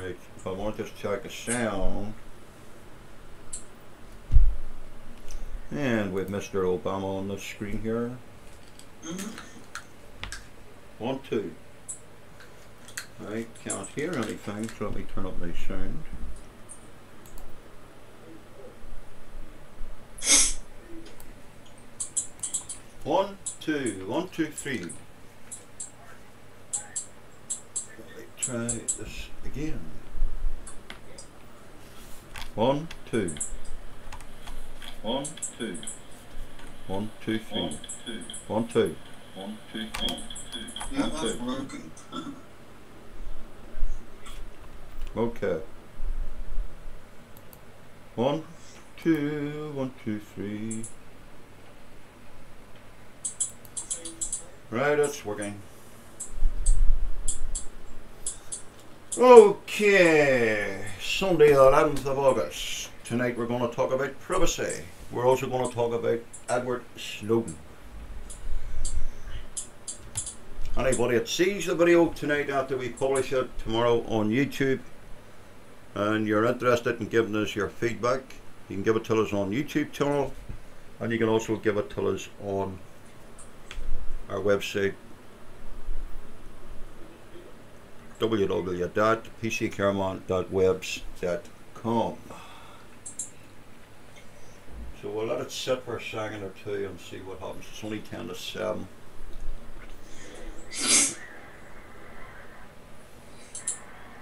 Right, if I want to just check the sound. And with Mr. Obama on the screen here. 1, 2. I can't hear anything, so let me turn up the sound. One, two, 1, 2, 3. Let me try this again. 1, 2. 1, 2. 1, 2, 3. 1, 2. 1, 2, 3. Yeah, that's working. Okay. 1, 2, 1, 2, 3. Right, it's working. Okay, Sunday the 11th of August. Tonight we're going to talk about privacy. We're also going to talk about Edward Snowden. Anybody that sees the video tonight after we publish it tomorrow on YouTube and you're interested in giving us your feedback, you can give it to us on YouTube channel, and you can also give it to us on our website www.pccareman.webs.com. So we'll let it sit for a second or two and see what happens. It's only 10 to 7.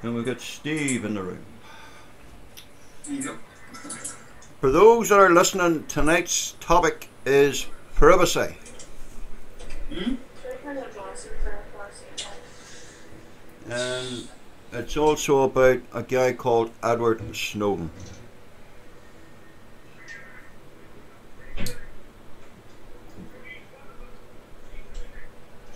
And we've got Steve in the room. Yep. For those that are listening, tonight's topic is privacy. And it's also about a guy called Edward Snowden.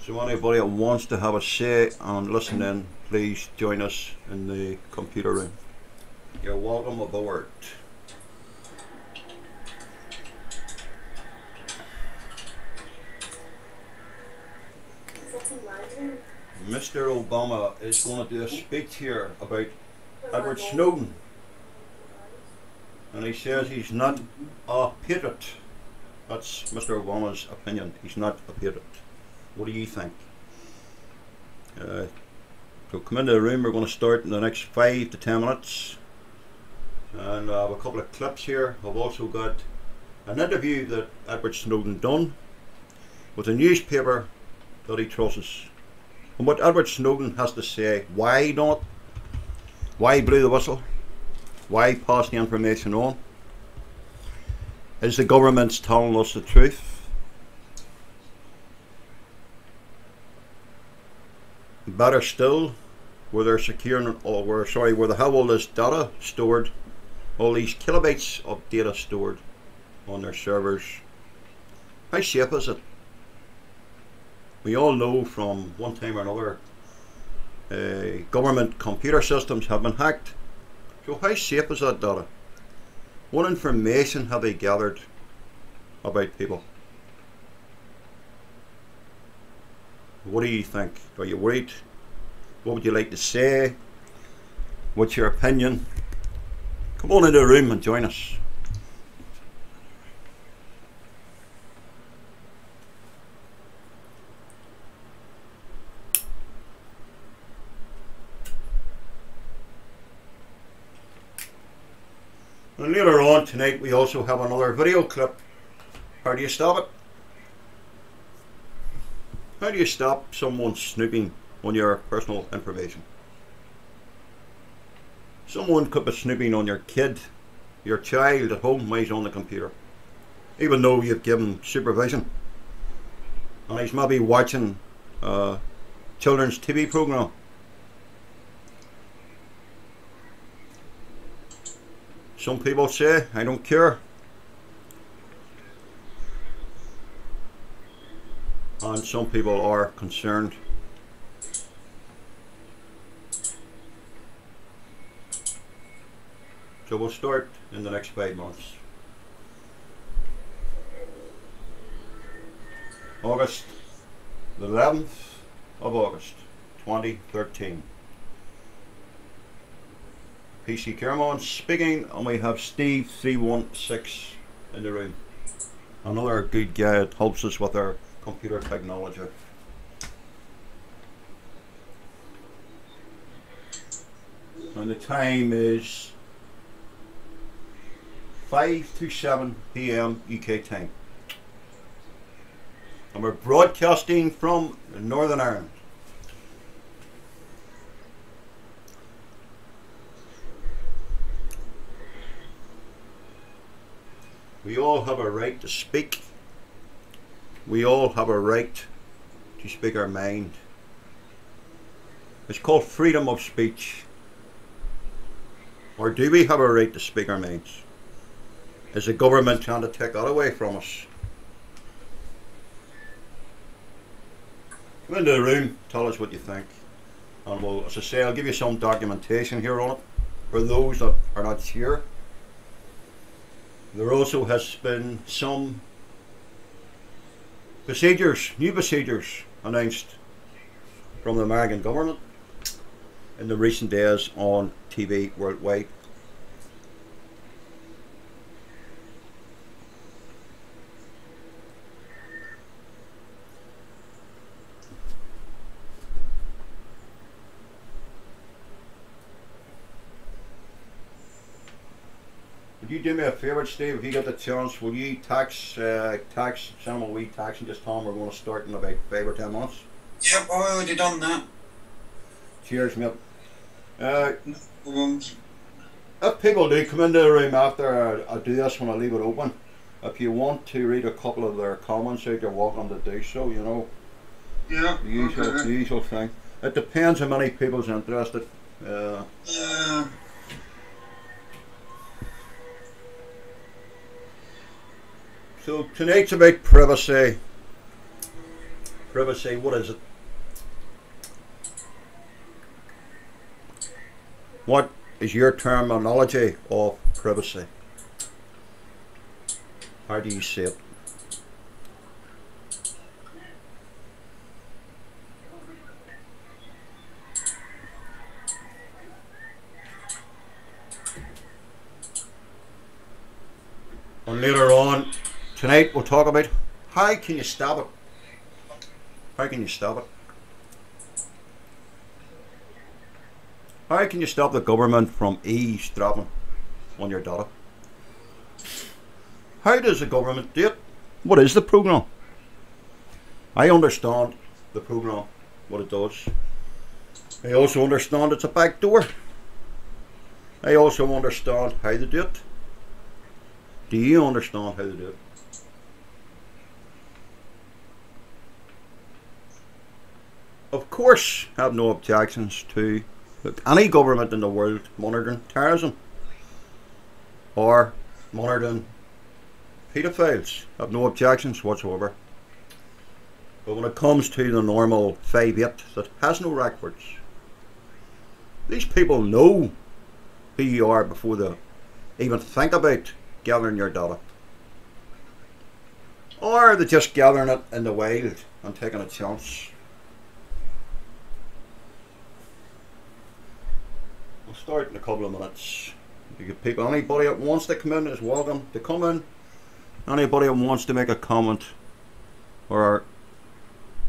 So anybody that wants to have a say and listen in, please join us in the computer room. You're welcome aboard. Mr. Obama is going to do a speech here about Edward Snowden. And he says he's not a patriot. That's Mr. Obama's opinion. He's not a patriot. What do you think? So come into the room. We're going to start in the next 5 to 10 minutes. And I have a couple of clips here. I've also got an interview that Edward Snowden done with a newspaper that he trusts. And what Edward Snowden has to say, why not? Why blew the whistle? Why pass the information on? Is the government telling us the truth? Better still, where they're securing, or where they have all this data stored, all these kilobytes of data stored on their servers. How safe is it? We all know from one time or another government computer systems have been hacked. So how safe is that data? What information have they gathered about people? What do you think? Are you worried? What would you like to say? What's your opinion? Come on into the room and join us. And later on tonight we also have another video clip. How do you stop it? How do you stop someone snooping on your personal information? Someone could be snooping on your kid, your child at home while he's on the computer, even though you've given supervision. And he's maybe watching a children's TV program. Some people say, I don't care. And some people are concerned. So we'll start in the next 5 months. August, the 11th of August, 2013. PC Caramon speaking, and we have Steve 316 in the room. Another good guy that helps us with our computer technology. And the time is 5 to 7 PM UK time. And we're broadcasting from Northern Ireland. We all have a right to speak. We all have a right to speak our mind. It's called freedom of speech. Or do we have a right to speak our minds? Is the government trying to take that away from us? Come into the room, tell us what you think. And we'll, as I say, I'll give you some documentation here on it for those that are not sure. There also has been some procedures, new procedures announced from the American government in the recent days on TV worldwide. Would you do me a favour, Steve, if you get the chance, will you send them a wee tax and just tell them we're going to start in about 5 or 10 months? Yep, I already done that. Cheers, mate. Um, If people do come into the room after I do this when I leave it open, if you want to read a couple of their comments out, you're welcome to do so, you know. yeah, The usual thing. It depends how many people's interested. Yeah. So tonight's about privacy. Privacy, what is it? What is your terminology of privacy? How do you see it? And later on tonight we'll talk about how can you stop it? How can you stop it? How can you stop the government from eavesdropping on your data? How does the government do it? What is the program? I understand the program, what it does. I also understand it's a back door. I also understand how to do it. Do you understand how to do it? Of course, I have no objections to any government in the world monitoring terrorism or monitoring paedophiles. I have no objections whatsoever. But when it comes to the normal 5/8 that has no records, these people know who you are before they even think about gathering your data. Or they're just gathering it in the wild and taking a chance. We'll start in a couple of minutes. You get people, anybody that wants to come in is welcome to come in. Anybody that wants to make a comment or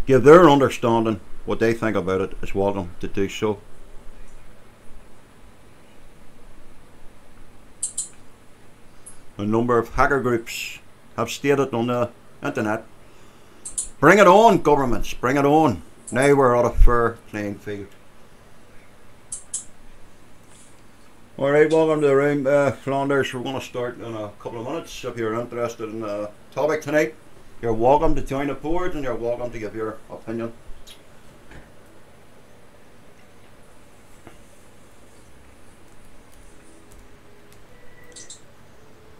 give their understanding what they think about it is welcome to do so. A number of hacker groups have stated on the internet, bring it on governments, bring it on. Now we're at a fair playing field. Alright, welcome to the room, Flanders. We're going to start in a couple of minutes. If you're interested in the topic tonight, you're welcome to join the board and you're welcome to give your opinion.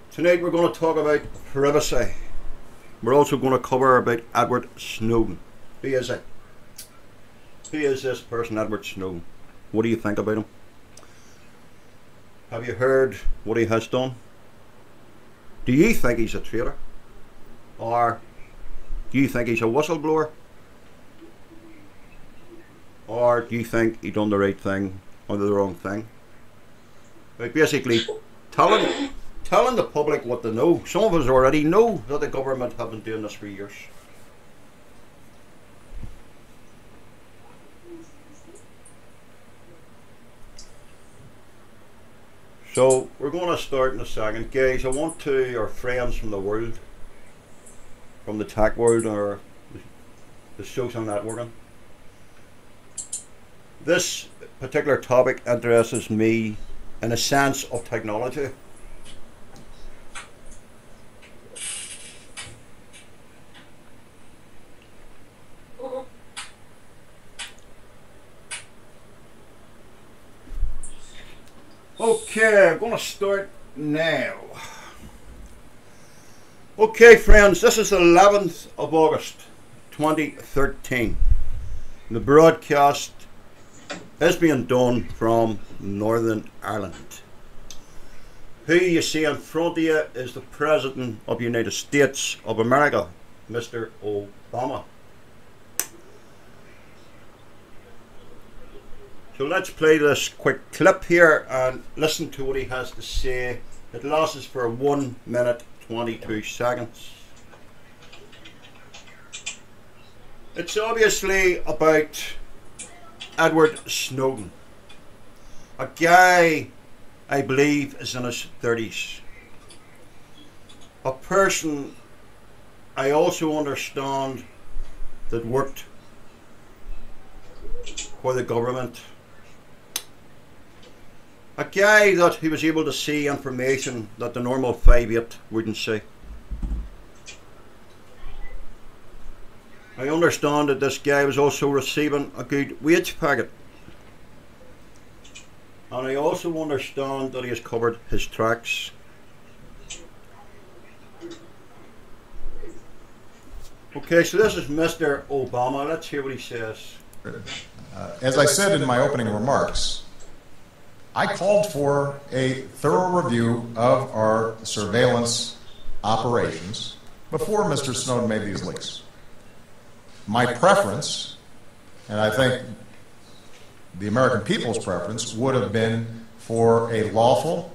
Tonight we're going to talk about privacy. We're also going to cover about Edward Snowden. Who is it? Who is this person, Edward Snowden? What do you think about him? Have you heard what he has done? Do you think he's a traitor? Or do you think he's a whistleblower? Or do you think he done the right thing or the wrong thing? Like basically telling the public what they know. Some of us already know that the government have been doing this for years. So we're going to start in a second. Guys, I want to, our friends from the world, from the tech world or the social networking, this particular topic interests me in a sense of technology. Okay, I'm going to start now. Okay, friends, this is the 11th of August 2013. The broadcast is being done from Northern Ireland. Who you see in front of you is the President of the United States of America, Mr. Obama. So let's play this quick clip here and listen to what he has to say. It lasts for 1 minute 22 seconds. It's obviously about Edward Snowden, a guy I believe is in his 30s, a person I also understand that worked for the government, a guy that he was able to see information that the normal 5/8 wouldn't see. I understand that this guy was also receiving a good wage packet. And I also understand that he has covered his tracks. Okay, so this is Mr. Obama. Let's hear what he says. As I said in my opening remarks, I called for a thorough review of our surveillance operations before Mr. Snowden made these leaks. My preference, and I think the American people's preference, would have been for a lawful,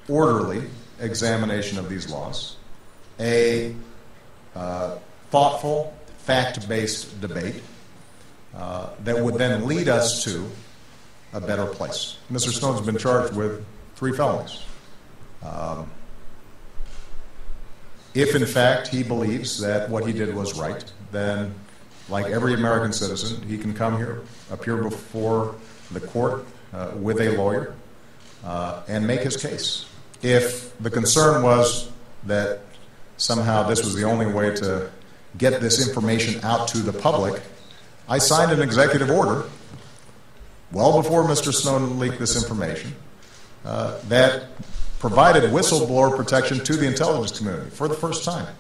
orderly examination of these laws, a thoughtful, fact-based debate that would then lead us to a better place. Mr. Snowden's been charged with 3 felonies. If in fact he believes that what he did was right, then like every American citizen, he can come here, appear before the court with a lawyer, and make his case. If the concern was that somehow this was the only way to get this information out to the public, I signed an executive order well before Mr. Snowden leaked this information that provided whistleblower protection to the intelligence community for the first time.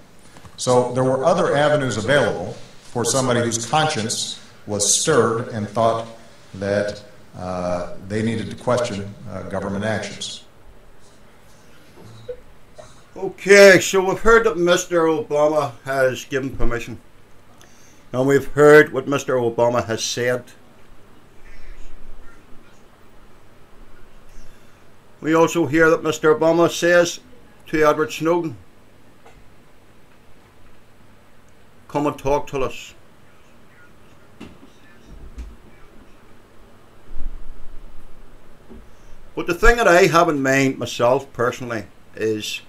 So there were other avenues available for somebody whose conscience was stirred and thought that they needed to question government actions. Okay, so we've heard that Mr. Obama has given permission. And we've heard what Mr. Obama has said. We also hear that Mr. Obama says to Edward Snowden, come and talk to us. But the thing that I have in mind myself personally is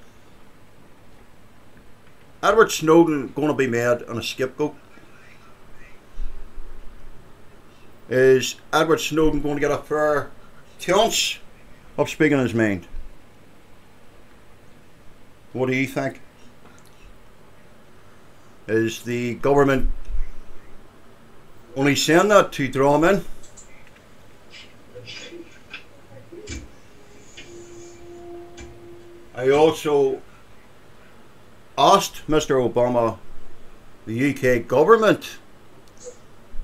Edward Snowden going to be made on a scapegoat? Is Edward Snowden going to get a fair chance of speaking his mind? What do you think? Is the government only saying that to draw him in? I also asked Mr. Obama, the UK government,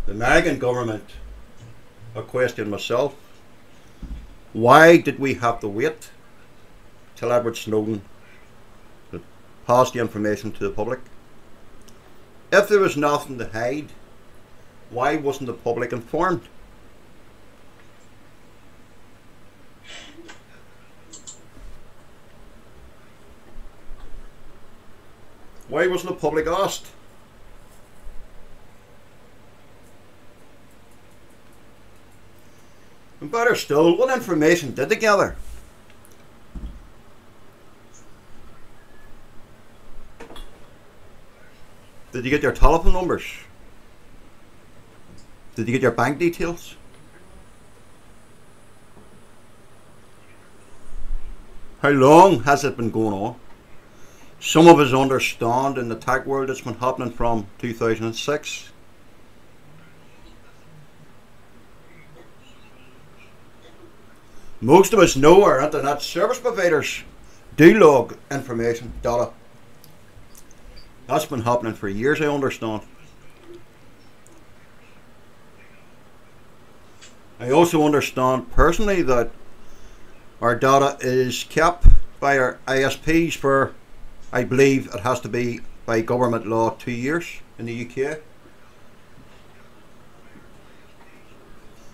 the American government, a question myself. Why did we have to wait till Edward Snowden passed the information to the public? If there was nothing to hide, why wasn't the public informed? Why wasn't the public asked? And better still, what information did they gather? Did you get your telephone numbers? Did you get your bank details? How long has it been going on? Some of us understand in the tech world it's been happening from 2006. Most of us know our internet service providers do log information, data. That's been happening for years, I understand. I also understand personally that our data is kept by our ISPs for, I believe it has to be by government law, 2 years in the UK.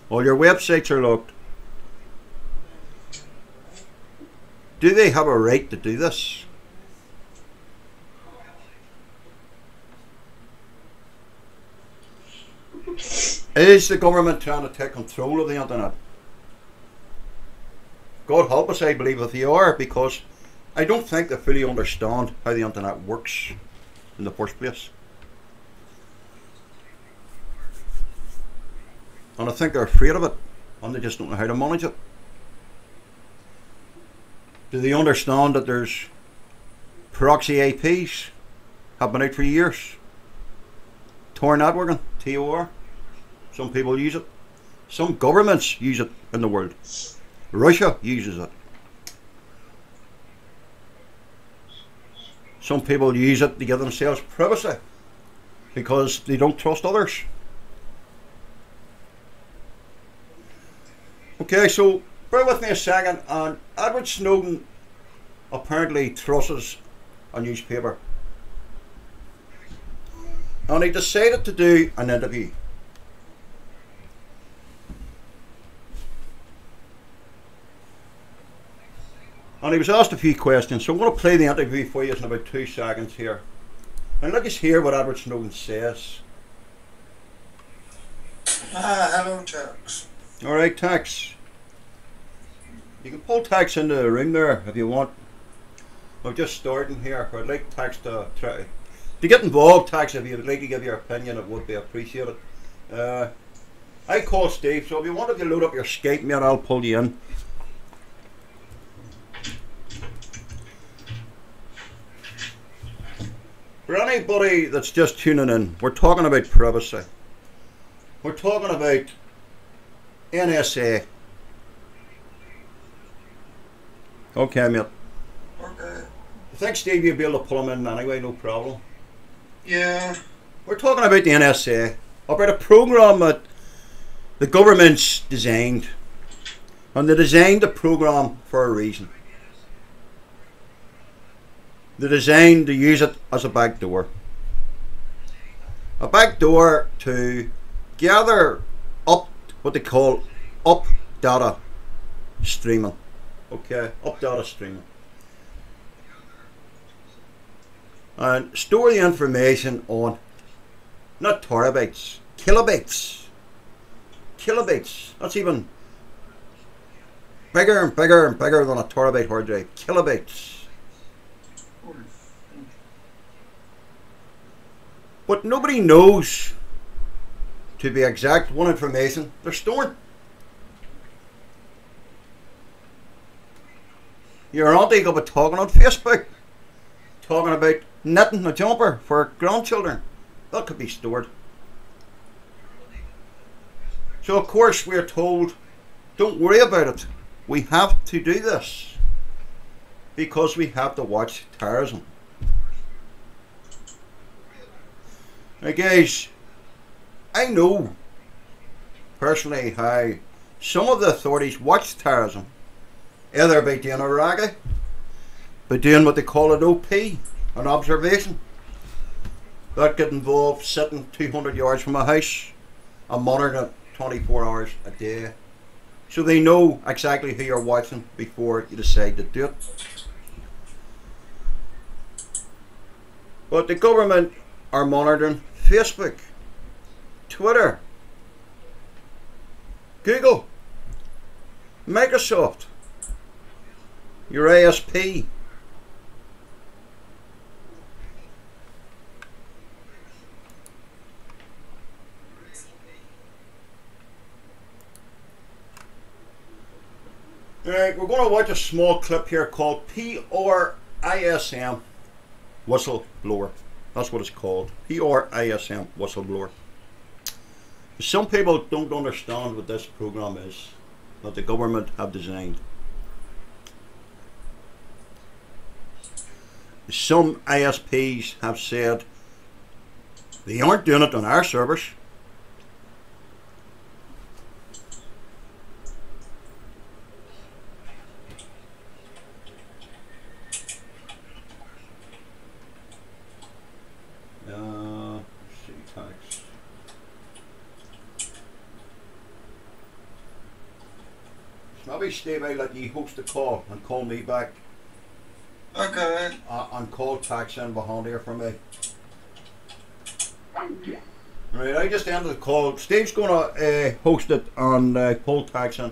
All your websites are logged. Do they have a right to do this? Is the government trying to take control of the internet? God help us, I believe, if they are, because I don't think they fully understand how the internet works in the first place. And I think they're afraid of it, and they just don't know how to manage it. Do they understand that there's proxy IPs have been out for years? Tor networking, TOR. Some people use it. Some governments use it in the world. Russia uses it. Some people use it to give themselves privacy because they don't trust others. Okay, so bear with me a second. And Edward Snowden apparently trusts a newspaper, and he decided to do an interview. And he was asked a few questions, so I'm going to play the interview for you in about 2 seconds here. And let us hear what Edward Snowden says. Hello, Tex. Alright, Tex. You can pull Tex into the room there if you want. I'm just starting here. I'd like Tex to try to get involved. Tex, if you'd like to give your opinion, it would be appreciated. I call Steve, so if you want to load up your Skype, mate, I'll pull you in. For anybody that's just tuning in, we're talking about privacy. We're talking about NSA. Okay, mate. Okay. I think Steve, you'll be able to pull him in anyway, no problem. Yeah. We're talking about the NSA, about a program that the government's designed. And they designed the program for a reason. They're designed to use it as a backdoor. A backdoor to gather up what they call up data streaming. Okay, up data streaming. And store the information on not terabytes, kilobytes. Kilobytes. That's even bigger and bigger and bigger than a terabyte hard drive. Kilobytes. But nobody knows, to be exact, what information they're storing. Your auntie could be talking on Facebook, talking about knitting a jumper for her grandchildren. That could be stored. So of course we're told, don't worry about it. We have to do this because we have to watch terrorism. Now guys, I know personally how some of the authorities watch terrorism, either by doing a raga, by doing what they call an OP, an observation. That could involve sitting 200 yards from a house and monitoring it 24 hours a day. So they know exactly who you're watching before you decide to do it. But the government are monitoring Facebook, Twitter, Google, Microsoft, your ASP. Alright, we're going to watch a small clip here called PRISM Whistleblower. That's what it's called. PRISM Whistleblower. Some people don't understand what this program is that the government have designed. Some ISPs have said they aren't doing it on our servers. Maybe Steve, I'll let you host the call and call me back. Okay. And call tax in behind here for me. Right, I just ended the call. Steve's going to host it on call tax in.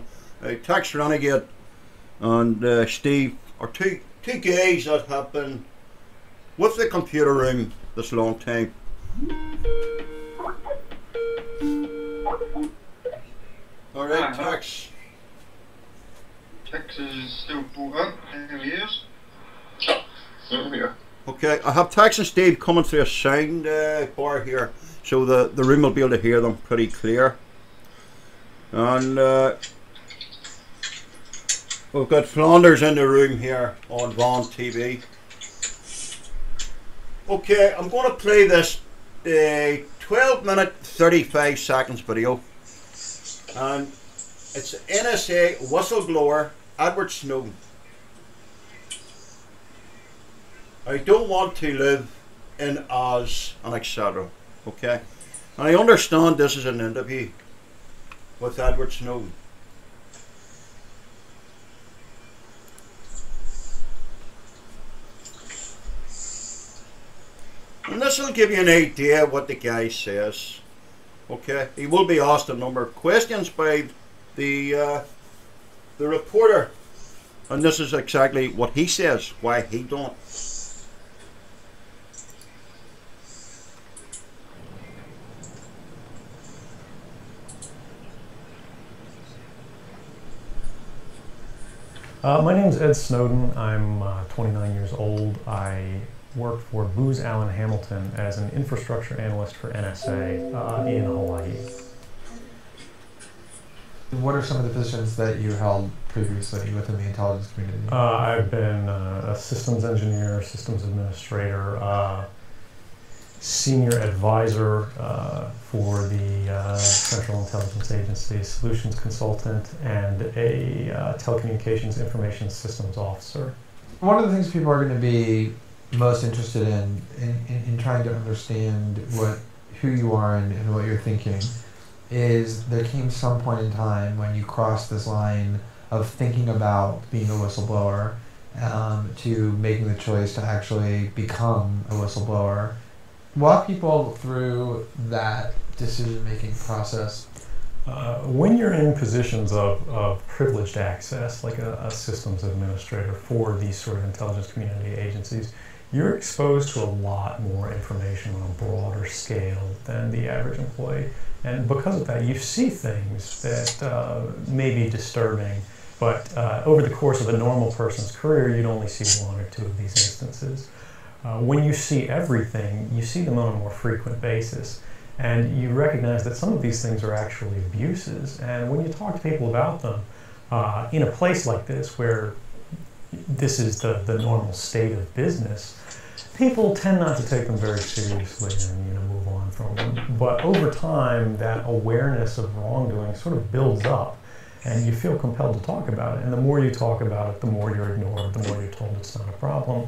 Tax Renegade and Steve are two guys that have been with the computer room this long time. Alright, tax. Tax is still brought up. There he is. Here. Okay, I have Tax and Steve coming through a sound bar here, so the room will be able to hear them pretty clear. And we've got Flanders in the room here on Van TV. Okay, I'm going to play this 12-minute 35 seconds video, and it's NSA whistleblower Edward Snowden. I don't want to live in Oz and etc. Okay, and I understand this is an interview with Edward Snowden. And this will give you an idea what the guy says. Okay, he will be asked a number of questions by the reporter, and this is exactly what he says, why he don't. My name is Ed Snowden. I'm 29 years old. I work for Booz Allen Hamilton as an infrastructure analyst for NSA in Hawaii. What are some of the positions that you held previously within the intelligence community? I've been a systems engineer, systems administrator, senior advisor for the Central Intelligence Agency, solutions consultant, and a telecommunications information systems officer. One of the things people are going to be most interested in trying to understand who you are and what you're thinking is there came some point in time when you crossed this line of thinking about being a whistleblower to making the choice to actually become a whistleblower. Walk people through that decision-making process. When you're in positions of privileged access, like a systems administrator for these sort of intelligence community agencies, you're exposed to a lot more information on a broader scale than the average employee. And because of that, you see things that may be disturbing, but over the course of a normal person's career, you'd only see one or two of these instances. When you see everything, you see them on a more frequent basis. And you recognize that some of these things are actually abuses. And when you talk to people about them, in a place like this where this is the normal state of business, people tend not to take them very seriously and move on from them. But over time, that awareness of wrongdoing sort of builds up, and you feel compelled to talk about it. And the more you talk about it, the more you're ignored, the more you're told it's not a problem.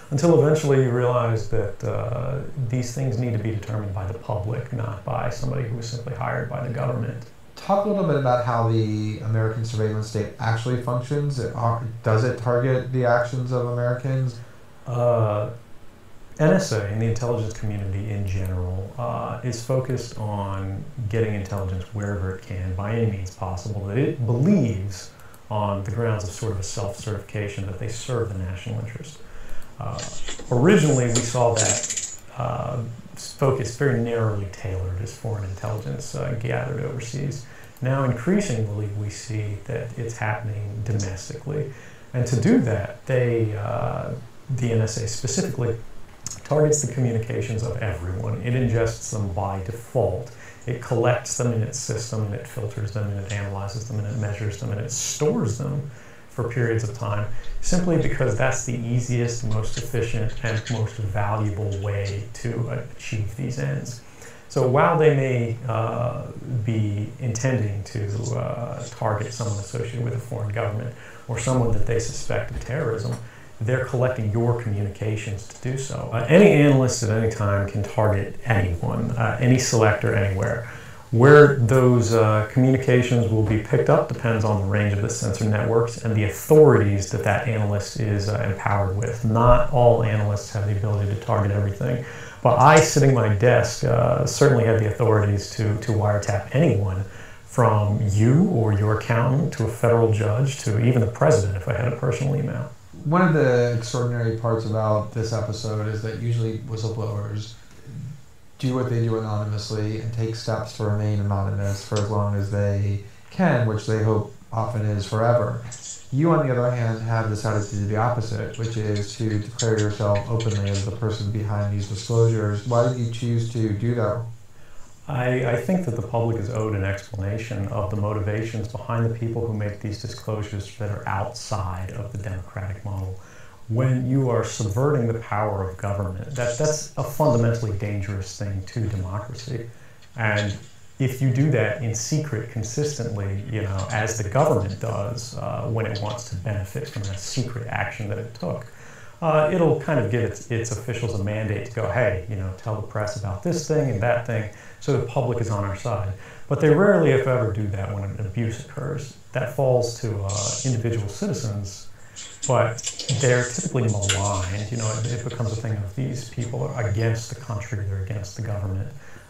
Until eventually you realize that these things need to be determined by the public, not by somebody who is simply hired by the government. Talk a little bit about how the American surveillance state actually functions. Does it target the actions of Americans? NSA and the intelligence community in general is focused on getting intelligence wherever it can by any means possible that it believes on the grounds of sort of a self-certification that they serve the national interest. Originally, we saw that focus very narrowly tailored as foreign intelligence gathered overseas. Now, increasingly, we see that it's happening domestically. And to do that, the NSA specifically targets the communications of everyone. It ingests them by default. It collects them in its system, and it filters them, and it analyzes them, and it measures them, and it stores them for periods of time, simply because that's the easiest, most efficient, and most valuable way to achieve these ends. So while they may be intending to target someone associated with a foreign government or someone that they suspect of terrorism, they're collecting your communications to do so. Any analyst at any time can target anyone, any selector, anywhere. Where those communications will be picked up depends on the range of the sensor networks and the authorities that that analyst is empowered with. Not all analysts have the ability to target everything, but I, sitting at my desk, certainly have the authorities to wiretap anyone, from you or your accountant to a federal judge to even the president if I had a personal email. One of the extraordinary parts about this episode is that usually whistleblowers do what they do anonymously and take steps to remain anonymous for as long as they can, which they hope often is forever. You, on the other hand, have decided to do the opposite, which is to declare yourself openly as the person behind these disclosures. Why did you choose to do that? I think that the public is owed an explanation of the motivations behind the people who make these disclosures that are outside of the democratic model. When you are subverting the power of government, that's a fundamentally dangerous thing to democracy. And if you do that in secret consistently, as the government does when it wants to benefit from a secret action that it took, it'll kind of give its officials a mandate to go, hey, tell the press about this thing and that thing, so the public is on our side. But they rarely, if ever, do that when an abuse occurs. That falls to individual citizens, but they're typically maligned. It becomes a thing of these people are against the country, they're against the government.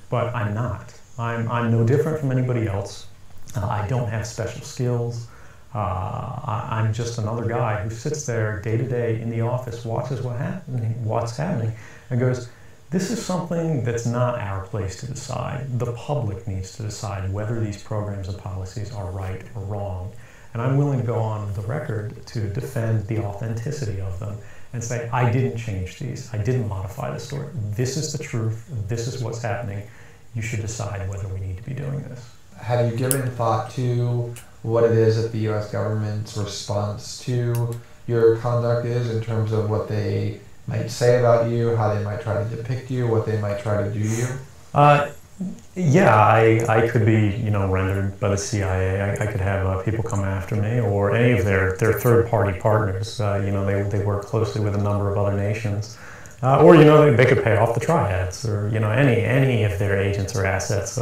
But I'm not. I'm no different from anybody else. I don't have special skills. I'm just another guy who sits there day to day in the office, watches what's happening, and goes, this is something that's not our place to decide. The public needs to decide whether these programs and policies are right or wrong. And I'm willing to go on the record to defend the authenticity of them and say, I didn't change these. I didn't modify the story. This is the truth. This is what's happening. You should decide whether we need to be doing this. Have you given thought to what it is that the U.S. government's response to your conduct is in terms of what they might say about you, how they might try to depict you, what they might try to do to you? I could be, rendered by the CIA. I could have people come after me, or any of their third-party partners. They work closely with a number of other nations. Or they could pay off the triads, or any of their agents or assets.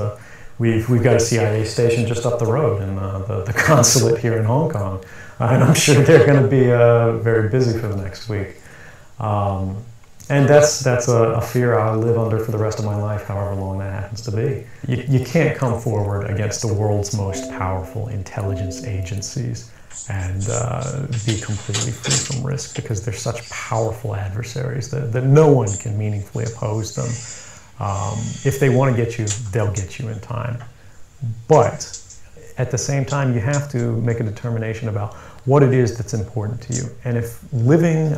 We've got a CIA station just up the road in the consulate here in Hong Kong, and I'm sure they're going to be very busy for the next week. And that's a fear I'll live under for the rest of my life, however long that happens to be. You can't come forward against the world's most powerful intelligence agencies and be completely free from risk, because they're such powerful adversaries that no one can meaningfully oppose them. If they want to get you, they'll get you in time. But at the same time, you have to make a determination about what it is that's important to you. And if living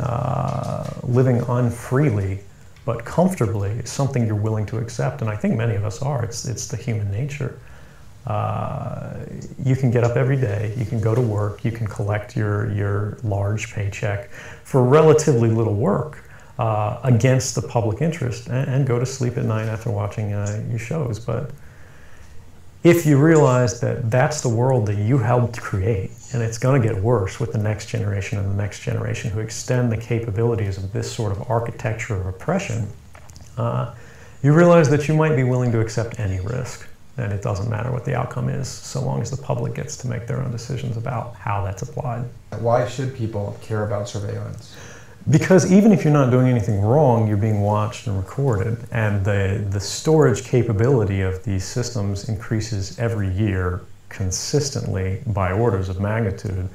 unfreely but comfortably is something you're willing to accept, and I think many of us are, it's the human nature. You can get up every day, you can go to work, you can collect your large paycheck for relatively little work against the public interest, and go to sleep at night after watching your shows. But if you realize that that's the world that you helped create, and it's going to get worse with the next generation and the next generation who extend the capabilities of this sort of architecture of oppression, you realize that you might be willing to accept any risk. And it doesn't matter what the outcome is, so long as the public gets to make their own decisions about how that's applied. Why should people care about surveillance? Because even if you're not doing anything wrong, you're being watched and recorded. And the storage capability of these systems increases every year consistently by orders of magnitude,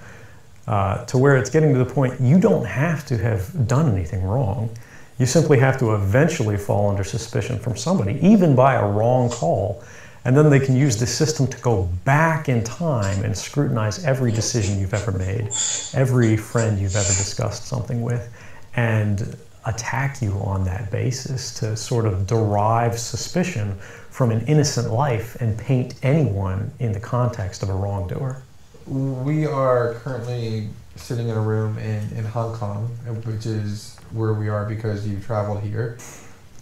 to where it's getting to the point you don't have to have done anything wrong. You simply have to eventually fall under suspicion from somebody, even by a wrong call. And then they can use the system to go back in time and scrutinize every decision you've ever made, every friend you've ever discussed something with, and attack you on that basis to sort of derive suspicion from an innocent life and paint anyone in the context of a wrongdoer. We are currently sitting in a room in Hong Kong, which is where we are because you traveled here.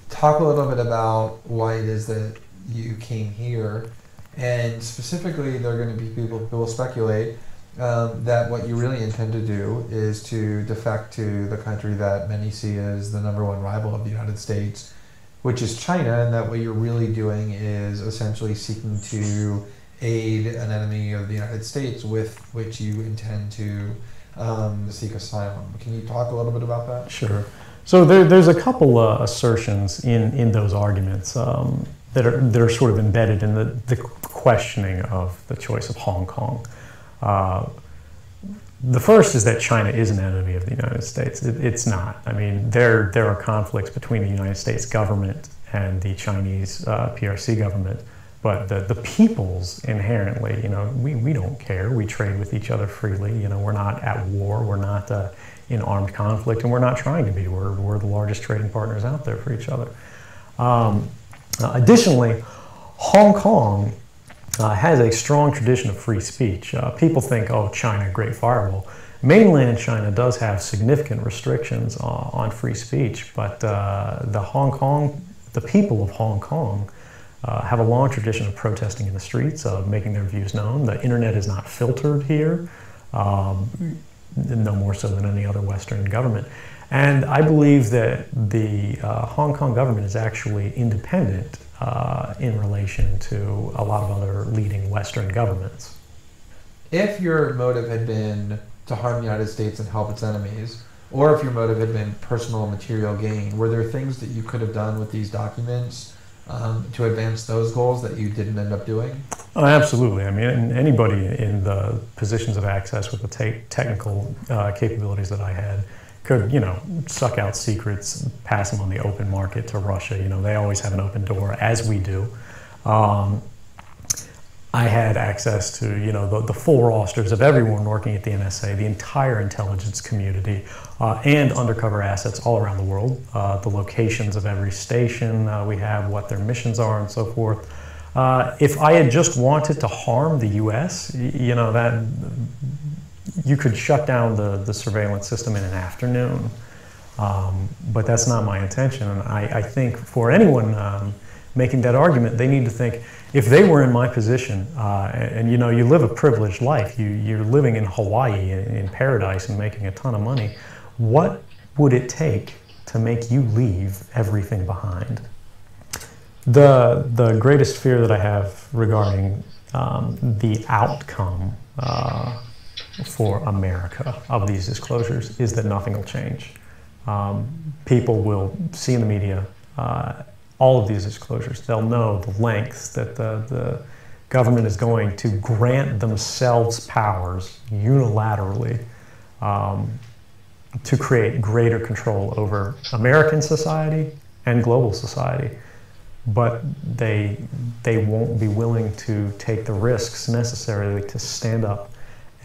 Talk a little bit about why it is that you came here, and specifically there are going to be people who will speculate that what you really intend to do is to defect to the country that many see as the #1 rival of the United States, which is China, and that what you're really doing is essentially seeking to aid an enemy of the United States with which you intend to seek asylum. Can you talk a little bit about that? Sure. So there's a couple assertions in those arguments that are sort of embedded in the questioning of the choice of Hong Kong. The first is that China is an enemy of the United States. It's not. I mean, there are conflicts between the United States government and the Chinese PRC government, but the peoples inherently, we don't care. We trade with each other freely. We're not at war. We're not in armed conflict, and we're not trying to be. We're the largest trading partners out there for each other. Additionally, Hong Kong has a strong tradition of free speech. People think, oh, China, great firewall. Mainland China does have significant restrictions on free speech, but the people of Hong Kong have a long tradition of protesting in the streets, of making their views known. The internet is not filtered here, no more so than any other Western government. And I believe that the Hong Kong government is actually independent in relation to a lot of other leading Western governments. If your motive had been to harm the United States and help its enemies, or if your motive had been personal material gain, were there things that you could have done with these documents to advance those goals that you didn't end up doing? Oh, absolutely. I mean, anybody in the positions of access with the technical capabilities that I had could, suck out secrets, pass them on the open market to Russia. They always have an open door, as we do. I had access to, the full rosters of everyone working at the NSA, the entire intelligence community, and undercover assets all around the world, the locations of every station we have, what their missions are, and so forth. If I had just wanted to harm the U.S., that you could shut down the surveillance system in an afternoon, but that's not my intention. And I think for anyone making that argument, they need to think, if they were in my position, and you live a privileged life, you're living in Hawaii in paradise and making a ton of money, what would it take to make you leave everything behind? The greatest fear that I have regarding the outcome for America of these disclosures is that nothing will change. People will see in the media all of these disclosures. They'll know the lengths that the government is going to grant themselves powers unilaterally to create greater control over American society and global society. But they won't be willing to take the risks necessarily to stand up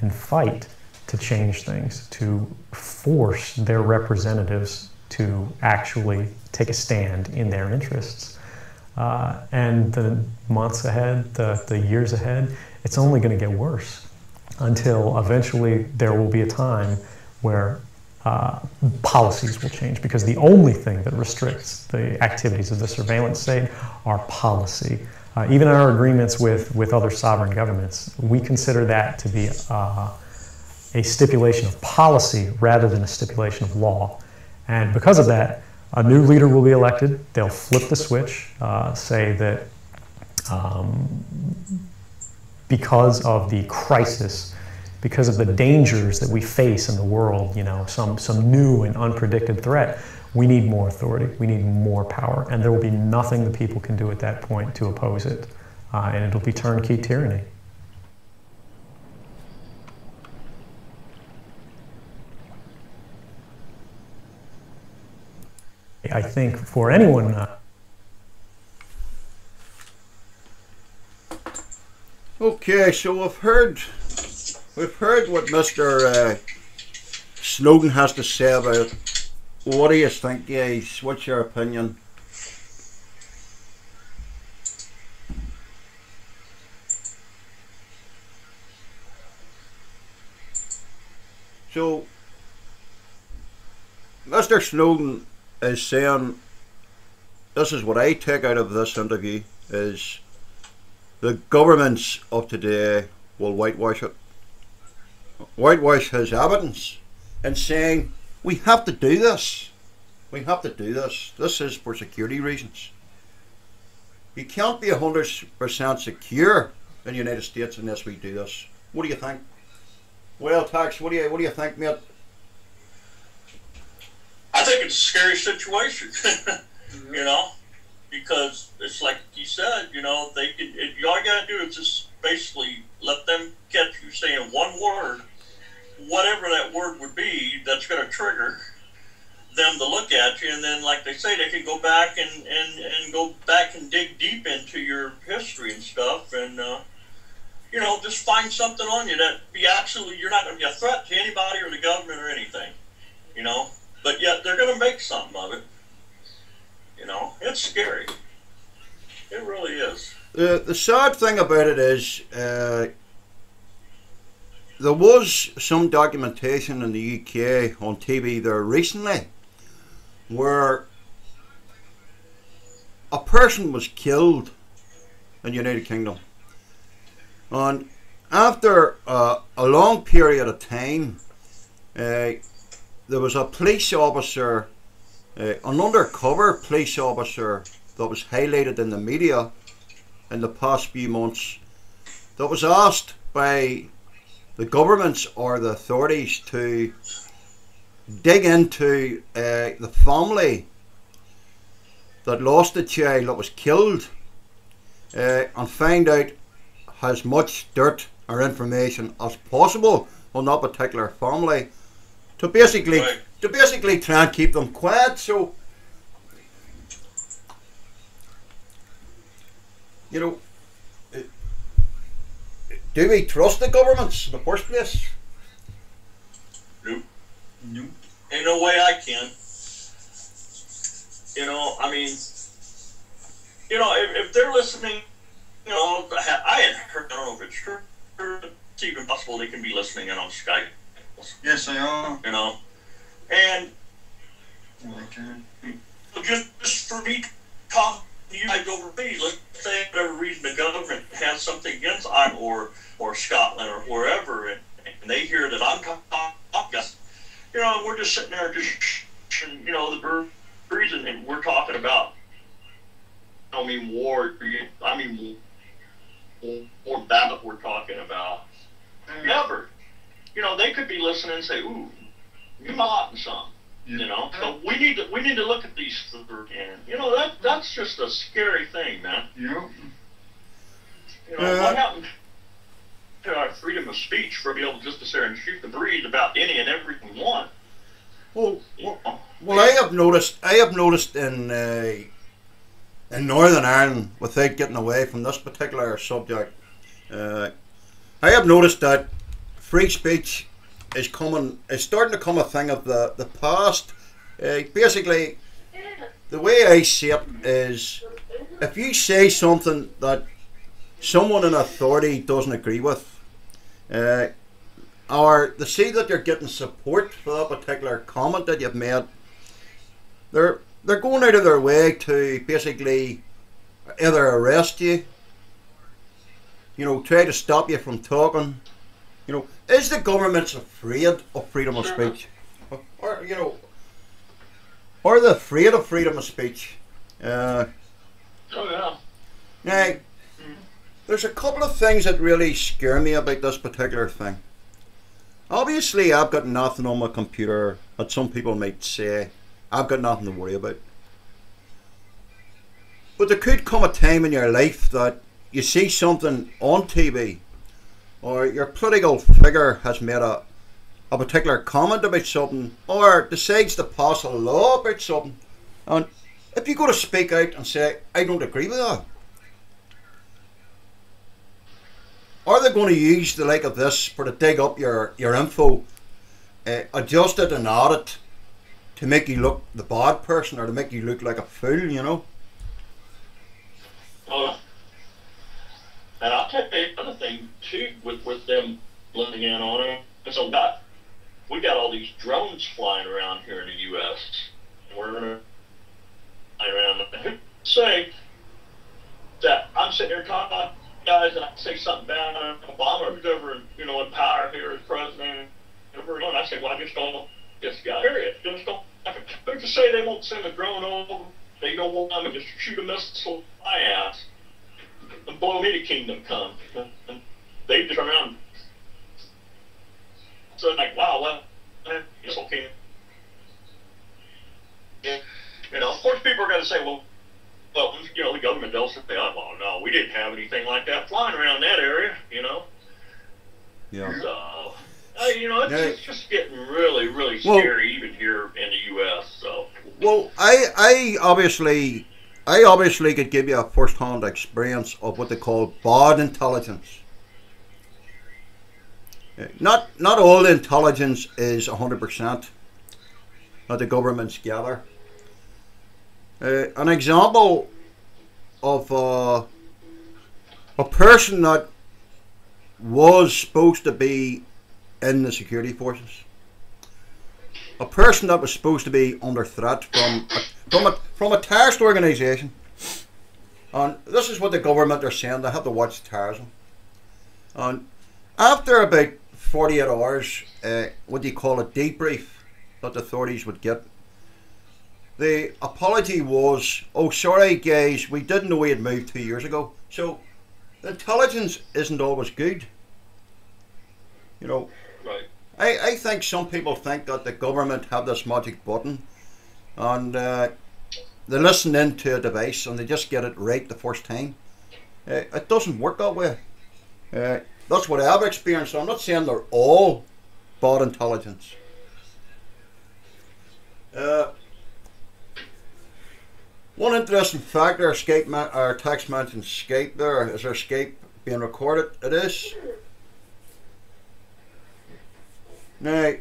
and fight to change things, to force their representatives to actually take a stand in their interests. And the months ahead, the years ahead, it's only going to get worse until eventually there will be a time where policies will change, because the only thing that restricts the activities of the surveillance state are policy. Even our agreements with other sovereign governments, we consider that to be a stipulation of policy rather than a stipulation of law. And because of that, a new leader will be elected. They'll flip the switch, say that because of the crisis because of the dangers that we face in the world, you know, some new and unpredicted threat, we need more authority, we need more power, and there will be nothing the people can do at that point to oppose it, and it'll be turnkey tyranny. I think for anyone Okay, so we've heard what Mr. Snowden has to say about it. What do you think, guys? What's your opinion? So, Mr. Snowden is saying, this is what I take out of this interview, is the governments of today will whitewash it. Whitewash his evidence and saying, we have to do this. We have to do this. This is for security reasons. You can't be 100% secure in the United States unless we do this. What do you think? Well, Tax, what do you think, mate? I think it's a scary situation, you know, because it's like you said, you know, all you gotta do is just basically let them catch you saying one word, whatever that word would be, that's gonna trigger them to look at you, and then, like they say, they can go back and go back and dig deep into your history and stuff, and you know, just find something on you that you're not gonna be a threat to anybody or the government or anything, you know. But yet they're going to make something of it. You know, it's scary. It really is. The sad thing about it is there was some documentation in the UK on TV there recently where a person was killed in the United Kingdom. And after a long period of time, there was a police officer, an undercover police officer that was highlighted in the media in the past few months, that was asked by the governments or the authorities to dig into the family that lost a child that was killed and find out as much dirt or information as possible on that particular family, to basically try and keep them quiet. So, you know, do we trust the governments in the first place? Nope. Ain't no way I can. You know, I mean, you know, if they're listening, you know, I had heard, I don't know if it's true, it's even possible they can be listening in on Skype. Yes, they are. You know, and Yeah, they can. just for me talking to you guys overseas, let's say for whatever reason the government has something against Ireland or Scotland or wherever, and they hear that I'm talking, you know, we're just sitting there you know, the reason, and we're talking about, I don't mean war, I mean war battle we're talking about. Never. You know, they could be listening and say, ooh, you're plotting something. Yeah. You know, so we need to look at these and you know that's just a scary thing, man. Yep. You know, what happened to our freedom of speech for be able just to sit there and shoot the breeze about any and everything we want? Well, I have noticed in Northern Ireland, without getting away from this particular subject, I have noticed that free speech is starting to come a thing of the past. Basically, the way I see it is, if you say something that someone in authority doesn't agree with, or they see that you're getting support for that particular comment that you've made, they're going out of their way to basically either arrest you, you know, try to stop you from talking. You know, is the government afraid of freedom of speech? Or, you know, are they afraid of freedom of speech? Oh yeah. Now, there's a couple of things that really scare me about this particular thing. Obviously, I've got nothing on my computer that some people might say I've got nothing to worry about. But there could come a time in your life that you see something on TV, or your political figure has made a particular comment about something, or decides to pass a law about something, and if you go to speak out and say, I don't agree with that, are they going to use the like of this for to dig up your info, adjust it and add it to make you look the bad person, or to make you look like a fool, you know? And I'll tell you another thing too with them blending in on it. So we got all these drones flying around here in the U.S. We're gonna fly around. Say that I'm sitting here talking about guys, and I say something bad on Obama, who's ever in power here as president. And I say, well, I just don't know this guy. Period. Just don't. Who's to say they won't send a drone over? They don't want them to just shoot a missile in my ass and blow me to kingdom come. And they just turn around. So I'm like, wow, well, it's okay. Yeah. Of course, people are going to say, well, the government does say, oh, no, we didn't have anything like that flying around that area, Yeah. So, it's just getting really, really scary, even here in the U.S. So. Well, I obviously could give you a first-hand experience of what they call bad intelligence. Not all intelligence is 100% that the governments gather. An example of a person that was supposed to be in the security forces, a person that was supposed to be under threat from a terrorist organisation, and this is what the government are saying. They have to watch terrorism, and after about 48 hours, what do you call it, debrief that the authorities would get, the apology was, oh sorry guys, we didn't know we had moved 2 years ago. So intelligence isn't always good, Right. I think some people think that the government have this magic button, and they listen into a device and they just get it right the first time. It doesn't work that way. That's what I've experienced. I'm not saying they're all bad intelligence. One interesting fact, our text mentioned Skype there. Is our Skype being recorded? It is. Now,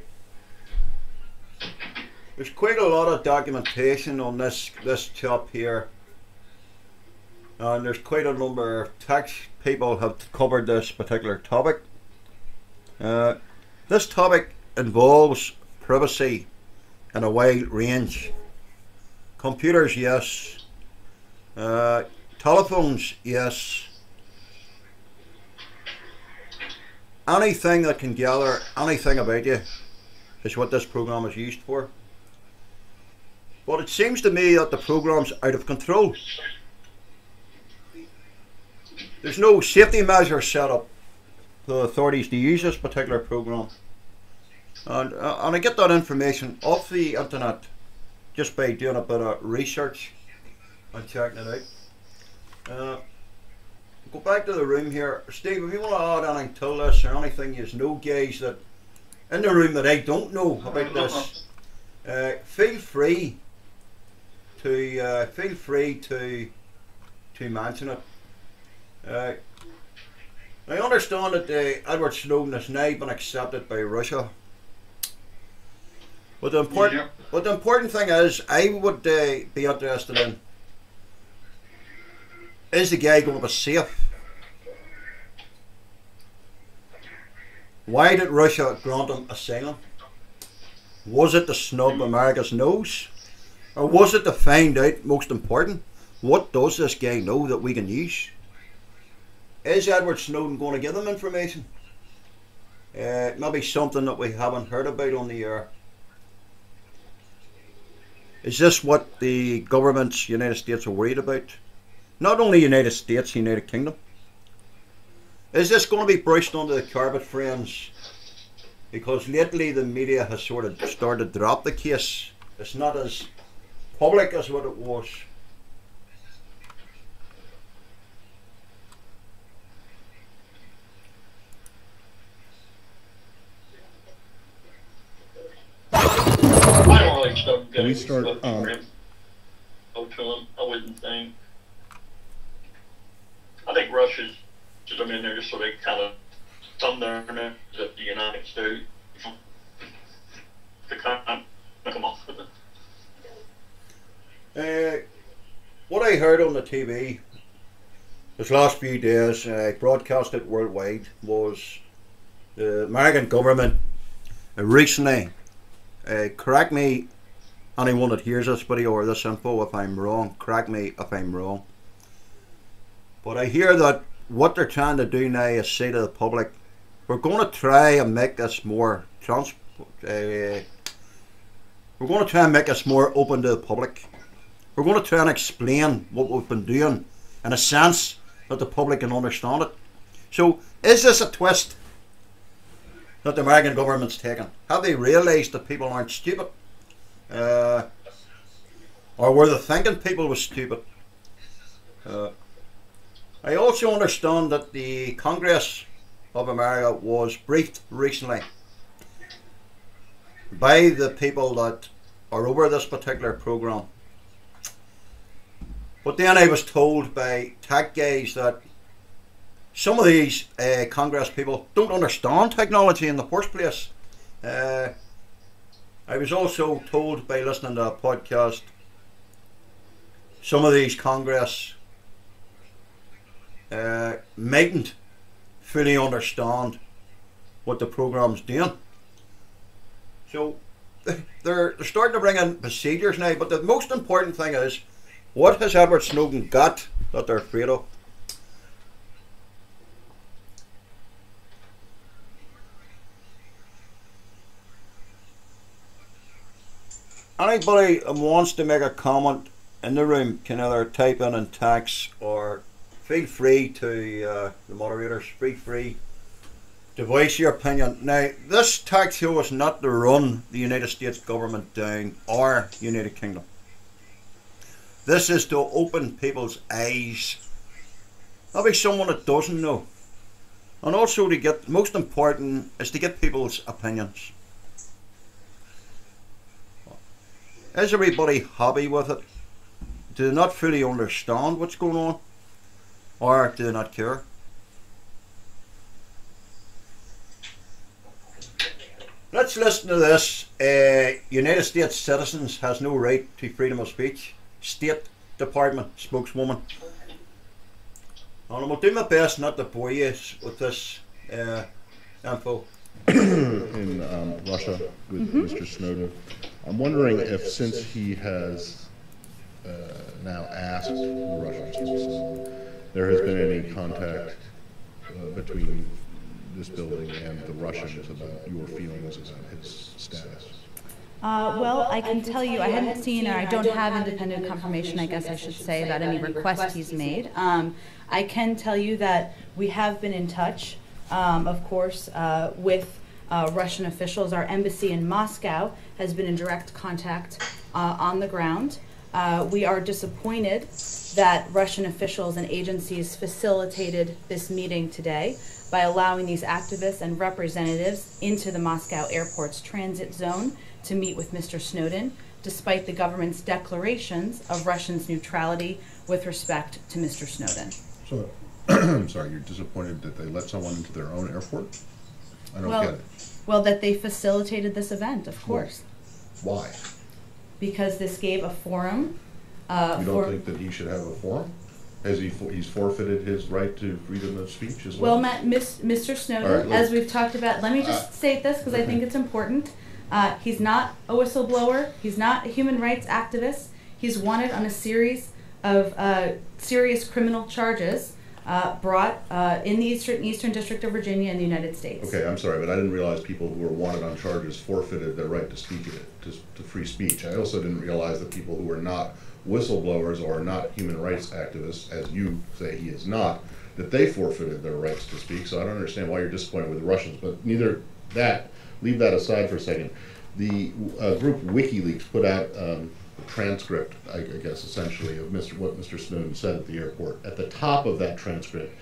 there's quite a lot of documentation on this chap here, and there's quite a number of tech people have covered this particular topic. This topic involves privacy in a wide range. Computers, yes. Telephones, yes. Anything that can gather anything about you is what this program is used for. But it seems to me that the program's out of control. There's no safety measures set up for the authorities to use this particular program. And I get that information off the internet just by doing a bit of research and checking it out. Go back to the room here. Steve, if you want to add anything to this, or anything you know, guys, that in the room that I don't know about this, feel free to mention it. I understand that Edward Snowden has now been accepted by Russia. But the important thing is, I would be interested in, is the guy going to be safe? Why did Russia grant him asylum? Was it to snub America's nose? Or was it to find out, most important, what does this guy know that we can use? Is Edward Snowden going to give them information? Maybe something that we haven't heard about on the air. Is this what the governments, United States, are worried about? Not only United States, United Kingdom. Is this going to be brushed under the carpet, friends? because lately the media has sort of started to drop the case. It's not as public as what it was. I don't really start Can we getting start, to him. I wouldn't think. I think Russia's just in there just so they kind of thumb their nose at the United States to kind of come off with it. What I heard on the TV this last few days, broadcasted worldwide, was the American government recently, correct me anyone that hears this video or this info if I'm wrong, correct me if I'm wrong, but I hear that what they're trying to do now is say to the public, we're going to try and make this more we're going to try and make us more open to the public. We're going to try and explain what we've been doing in a sense that the public can understand it. So is this a twist that the American government's taken? Have they realised that people aren't stupid? Or were they thinking people were stupid? I also understand that the Congress of America was briefed recently by the people that are over this particular program. But then I was told by tech guys that some of these Congress people don't understand technology in the first place. I was also told by listening to a podcast, some of these Congress mightn't fully understand what the program's doing. So they're starting to bring in procedures now, but the most important thing is, what has Edward Snowden got that they're afraid of? Anybody who wants to make a comment in the room can either type in text, or feel free to, the moderators, feel free to voice your opinion. Now, this tax show is not to run the United States government down or United Kingdom. This is to open people's eyes. Maybe someone that doesn't know. And also to get, most important, is to get people's opinions. Is everybody happy with it? Do they not fully understand what's going on? Or do they not care? Let's listen to this. United States citizens has no right to freedom of speech. State Department spokeswoman. And I'm going to do my best not to bore you with this info. In Russia with Mr. Snowden, I'm wondering if, since he has now asked the Russians to listen, there has been any contact between this building and the Russians about your feelings about his status. Well, I can tell you, I hadn't seen, or I don't have independent confirmation, I guess I should say, about any request he's made. I can tell you that we have been in touch, of course, with Russian officials. Our embassy in Moscow has been in direct contact on the ground. We are disappointed that Russian officials and agencies facilitated this meeting today by allowing these activists and representatives into the Moscow airport's transit zone to meet with Mr. Snowden, despite the government's declarations of Russia's neutrality with respect to Mr. Snowden. So, I'm sorry, you're disappointed that they let someone into their own airport? I don't get it. Well, that they facilitated this event, of course. Why? Because this gave a forum. You don't think that he should have a forum? Has he's forfeited his right to freedom of speech as well? Well, Matt, Mr. Snowden, as we've talked about, let me just state this because I think it's important. He's not a whistleblower. He's not a human rights activist. He's wanted on a series of serious criminal charges brought in the Eastern District of Virginia in the United States. Okay, I'm sorry, but I didn't realize people who were wanted on charges forfeited their right to speak to free speech. I also didn't realize that people who were not whistleblowers or not human rights activists, as you say he is not, that they forfeited their rights to speak. So I don't understand why you're disappointed with the Russians, but neither that leave that aside for a second. The group WikiLeaks put out a transcript, I guess, essentially, of what Mr. Snowden said at the airport. At the top of that transcript,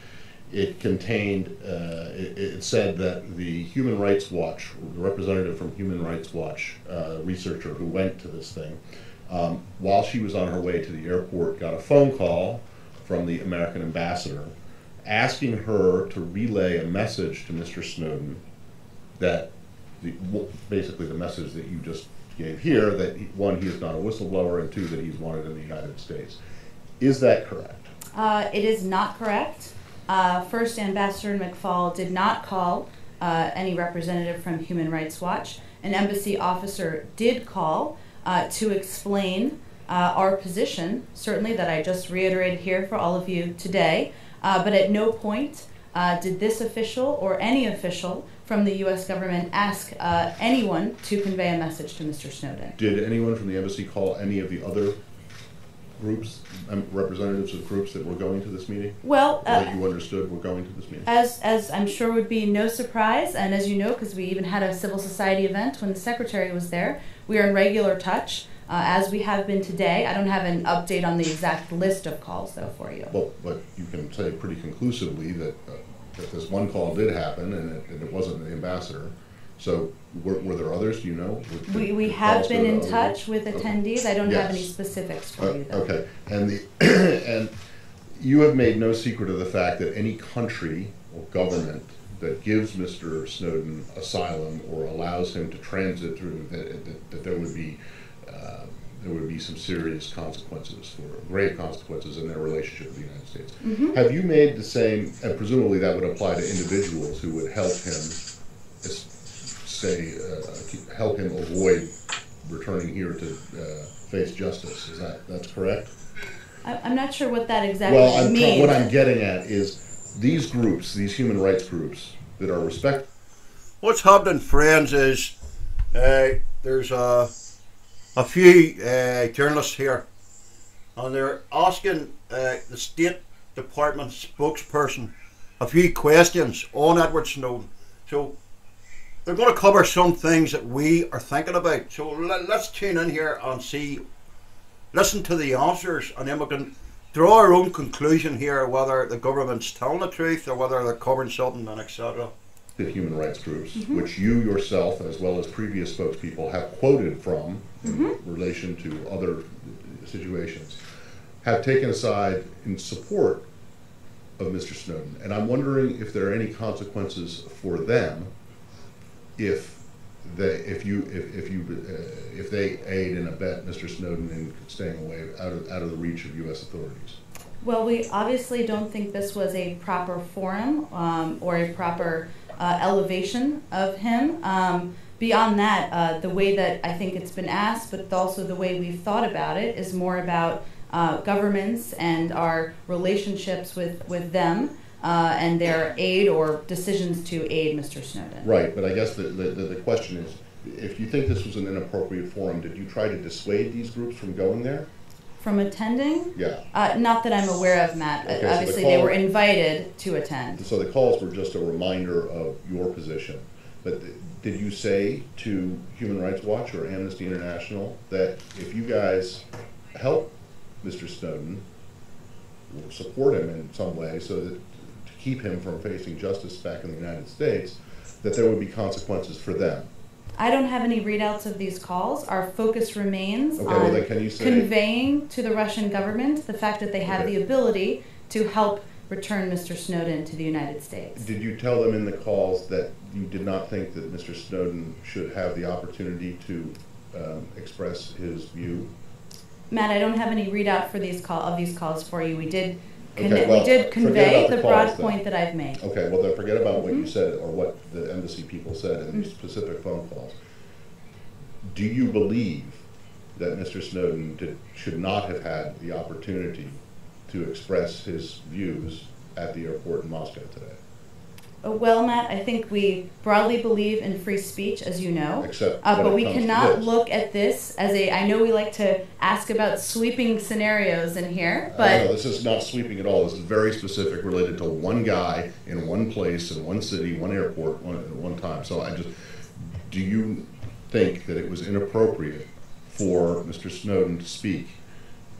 it contained, it said that the Human Rights Watch, the representative from Human Rights Watch, researcher who went to this thing, while she was on her way to the airport, got a phone call from the American ambassador asking her to relay a message to Mr. Snowden that basically the message that you just gave here, that one, he is not a whistleblower, and two, that he's wanted in the United States. Is that correct? It is not correct. First, Ambassador McFall did not call any representative from Human Rights Watch. An embassy officer did call to explain our position, certainly that I just reiterated here for all of you today, but at no point did this official or any official from the U.S. government ask anyone to convey a message to Mr. Snowden. Did anyone from the embassy call any of the other groups, representatives of groups that were going to this meeting? Well, that you understood were going to this meeting? As I'm sure would be no surprise, and as you know, because we even had a civil society event when the secretary was there, we are in regular touch, as we have been today. I don't have an update on the exact list of calls, though, for you. Well, but you can say pretty conclusively that this one call did happen, and it wasn't the ambassador. So were there others? Do you know? We have been in touch with attendees. I don't have any specifics for you, though. Okay, and and you have made no secret of the fact that any country or government that gives Mr. Snowden asylum or allows him to transit through, that there would be some serious consequences, or grave consequences in their relationship with the United States. Mm-hmm. Have you made the same, and presumably that would apply to individuals who would help him, help him avoid returning here to face justice? That's correct? I'm not sure what that exactly means. What I'm getting at is these groups, these human rights groups that are respected. What's happening, friends, is there's a few journalists here, and they're asking the State Department spokesperson a few questions on Edward Snowden. So they're going to cover some things that we are thinking about. So let's tune in here and listen to the answers, and then we can draw our own conclusion here, whether the government's telling the truth or whether they're covering something, and etc. The human rights groups, mm-hmm. which you yourself, as well as previous spokespeople, have quoted from mm-hmm. in relation to other situations, have taken a side in support of Mr. Snowden. And I'm wondering if there are any consequences for them if they aid and abet Mr. Snowden in staying away out of the reach of U.S. authorities. Well, we obviously don't think this was a proper forum or a proper elevation of him. Beyond that, the way that I think it's been asked, but also the way we've thought about it, is more about governments and our relationships with them and their aid or decisions to aid Mr. Snowden. Right, but I guess the question is, if you think this was an inappropriate forum, did you try to dissuade these groups from going there? From attending? Yeah. Not that I'm aware of, Matt. Okay, obviously, they were invited to attend. So the calls were just a reminder of your position. But did you say to Human Rights Watch or Amnesty International that if you guys help Mr. Snowden, or support him in some way so that to keep him from facing justice back in the United States, that there would be consequences for them? I don't have any readouts of these calls. Our focus remains on then can you say, conveying to the Russian government the fact that they have the ability to help return Mr. Snowden to the United States. Did you tell them in the calls that you did not think that Mr. Snowden should have the opportunity to express his view? Matt, I don't have any readout for these calls for you. We did Okay, convey the broad calls, point that I've made. Okay, well then forget about what you said or what the embassy people said in these specific phone calls. Do you believe that Mr. Snowden should not have had the opportunity to express his views at the airport in Moscow today? Well, Matt, I think we broadly believe in free speech, as you know. But we cannot look at this as I know we like to ask about sweeping scenarios in here, but... No, this is not sweeping at all. This is very specific, related to one guy in one place, in one city, one airport, at one time. So do you think that it was inappropriate for Mr. Snowden to speak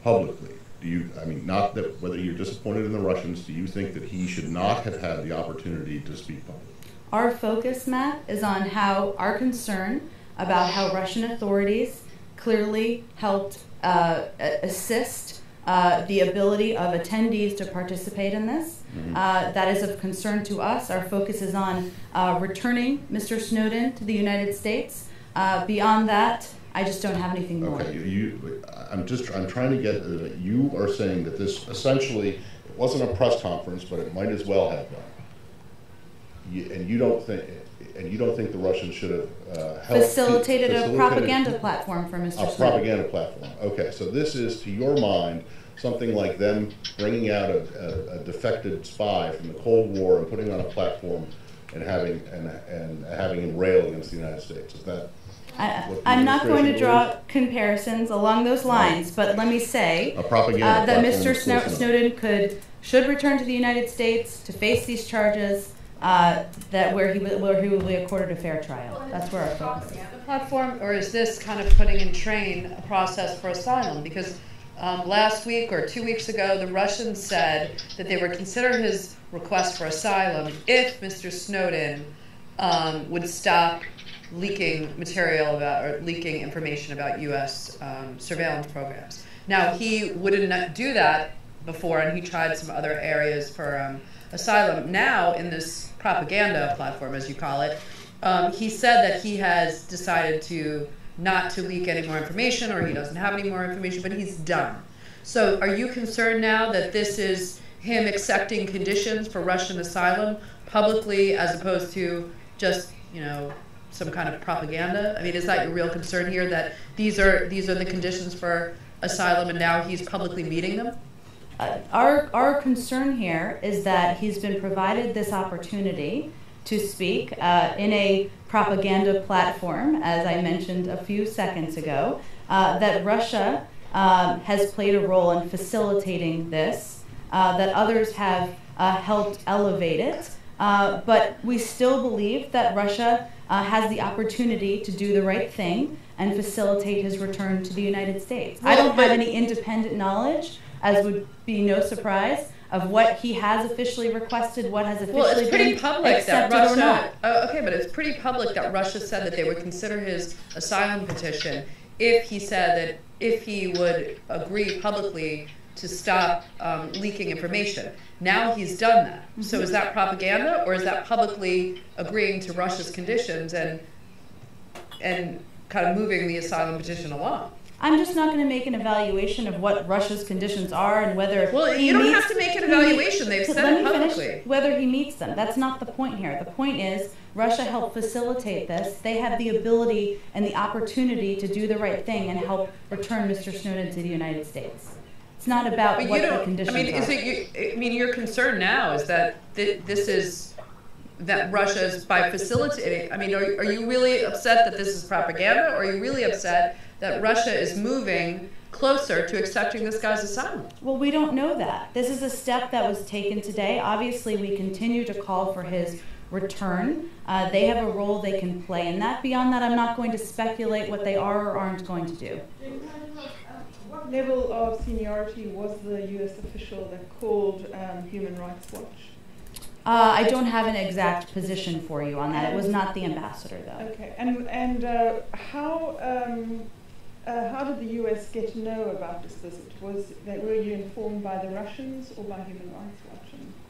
publicly? Do you, I mean, not that whether you're disappointed in the Russians, do you think that he should not have had the opportunity to speak publicly? Our focus, Matt, is on how our concern about how Russian authorities clearly helped assist the ability of attendees to participate in this. That is of concern to us. Our focus is on returning Mr. Snowden to the United States. Beyond that, I just don't have anything more. Okay, I'm trying to get, you are saying that this essentially, it wasn't a press conference, but it might as well have been. And you don't think the Russians should have facilitated a propaganda platform for Mr. Snowden. A propaganda platform. Okay, so this is, to your mind, something like them bringing out a defected spy from the Cold War and putting on a platform and having him rail against the United States. Is that? I'm not going to draw comparisons along those lines, but let me say that Mr. Snowden should return to the United States to face these charges. Where he will be accorded a fair trial. That's where our focus is. The platform, or is this kind of putting in train a process for asylum? Because last week or 2 weeks ago, the Russians said that they would consider his request for asylum if Mr. Snowden would stop leaking material about or leaking information about U.S. Surveillance programs. Now, he wouldn't do that before, and he tried some other areas for asylum. Now, in this propaganda platform, as you call it, he said that he has decided not to leak any more information, or he doesn't have any more information, but he's done. So are you concerned now that this is him accepting conditions for Russian asylum publicly as opposed to just, some kind of propaganda? I mean, is that your real concern here, that these are the conditions for asylum and now he's publicly meeting them? Our concern here is that he's been provided this opportunity to speak in a propaganda platform, as I mentioned a few seconds ago, that Russia has played a role in facilitating this, that others have helped elevate it, but we still believe that Russia has the opportunity to do the right thing and facilitate his return to the United States. I don't have any independent knowledge, as would be no surprise, of what he has officially requested, what has officially been accepted or not. Okay, but it's pretty public that Russia said that they would consider his asylum petition if he said that if he would agree publicly to stop leaking information. Now he's done that. So is that propaganda, or is that publicly agreeing to Russia's conditions and kind of moving the asylum petition along? I'm just not going to make an evaluation of what Russia's conditions are and whether you don't have to make an evaluation. They've said it publicly. Whether he meets them. That's not the point here. The point is Russia helped facilitate this. They have the ability and the opportunity to do the right thing and help return Mr. Snowden to the United States. It's not about what the conditions are. Your concern now is that this is that Russia is by facilitating. I mean, are you really upset that this is propaganda, or are you really upset that Russia is moving closer to accepting this guy's asylum? Well, we don't know that. This is a step that was taken today. Obviously, we continue to call for his return. They have a role they can play in that. Beyond that, I'm not going to speculate what they are or aren't going to do. What level of seniority was the U.S. official that called Human Rights Watch? I don't have an exact position for you on that. It was not the ambassador, though. Okay. And how did the U.S. get to know about this visit? Were you informed by the Russians or by Human Rights Watch?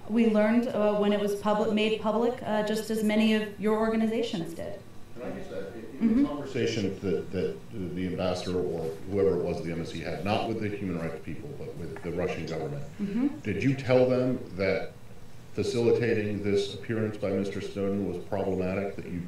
We learned when it was made public, just as many of your organizations did. Can I just add, in the conversation that the ambassador or whoever it was the embassy had, not with the human rights people, but with the Russian government, did you tell them that facilitating this appearance by Mr. Snowden was problematic, that you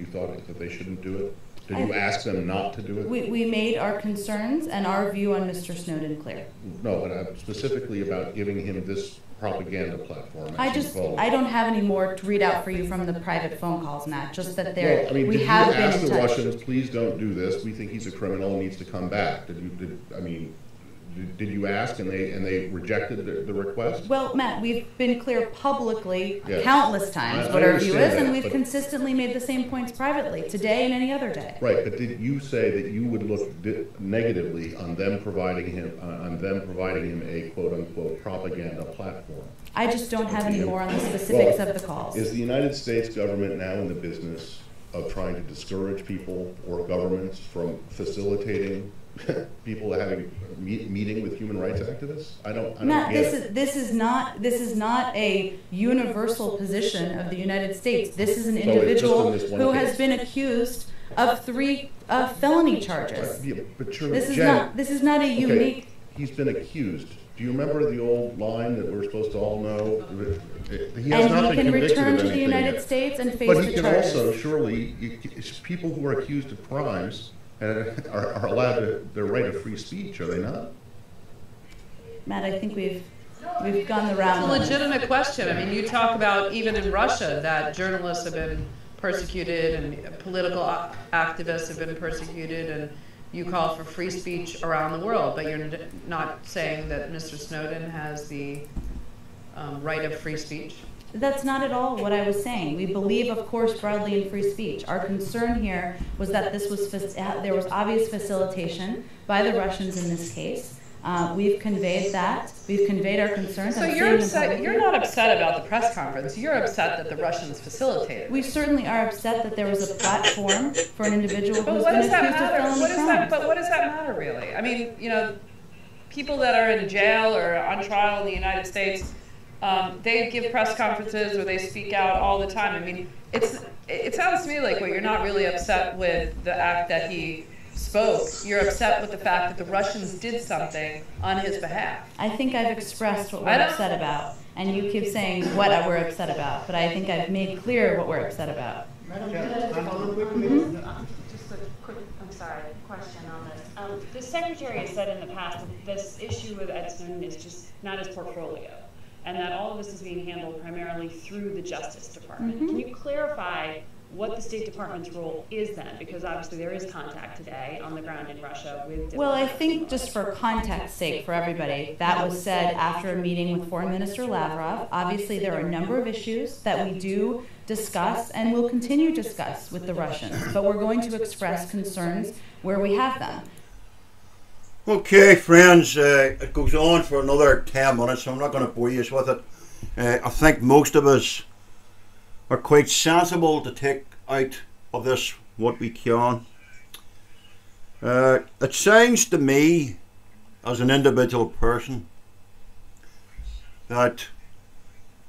thought that they shouldn't do it? Did you ask them not to do it? We made our concerns and our view on Mr. Snowden clear. No, but specifically about giving him this propaganda platform. I don't have any more to read out for you from the private phone calls, Matt. Just that there, did you ask the Russians, please don't do this. We think he's a criminal and needs to come back. Did you ask and they rejected the request? Well, Matt, we've been clear publicly Yes. countless times I what our view understand is, and that, we've but- consistently made the same points privately, today and any other day. Right, but did you say that you would look negatively on them providing him a quote unquote propaganda platform? I just don't have any more on the specifics of the calls. Is the United States government now in the business of trying to discourage people or governments from facilitating people having meeting with human rights activists? I don't Matt, get it. this is not a universal position of the United States. This is an So it's just individual in this one who case. has been accused of 3 felony charges. Yeah, but you're This is not a okay, unique. he's been accused. Do you remember the old line that we're supposed to all know? He has And not he been can convicted return of to the anything United yet. States and face But he the can charges. also, surely, people who are accused of crimes are allowed their right of free speech, are they not? Matt, I think we've gone the It's round. a legitimate question. I mean, you talk about even in Russia that journalists have been persecuted and political activists have been persecuted, and you call for free speech around the world, but you're not saying that Mr. Snowden has the right of free speech. That's not at all what I was saying. We believe, of course, broadly in free speech. Our concern here was that there was obvious facilitation by the Russians in this case. We've conveyed that. We've conveyed our concerns. So I'm you're saying them upset. publicly. You're not upset about the press conference. You're upset that the Russians facilitated. We certainly are upset that there was a platform for an individual But who's what been does that accused of matter? felony What does that? crimes. But what does that matter, really? I mean, you know, people that are in jail or on trial in the United States, they give press conferences or they speak out all the time. I mean, it sounds to me like what you're not really upset with the act that he spoke. You're upset with the fact that the Russians did something on his behalf. I think I've expressed what we're I don't- upset about, and you keep saying what we're upset about, but I think I've made clear what we're upset about. Madam Chair, can I follow quickly? Just a quick, I'm sorry, question on this. The Secretary has said in the past that this issue with Ed Snowden is just not his portfolio, and that all of this is being handled primarily through the Justice Department. Can you clarify what the State Department's role is then? Because obviously there is contact today on the ground in Russia with... Well, I think just for context's sake for everybody, that was said after a meeting with Foreign Minister Lavrov. Obviously, there are a number of issues that we do discuss and will continue to discuss with the Russians, but we're going to express concerns where we have them. Okay, friends, it goes on for another 10 minutes, so I'm not going to bore you with it. I think most of us are quite sensible to take out of this what we can. It sounds to me, as an individual person, that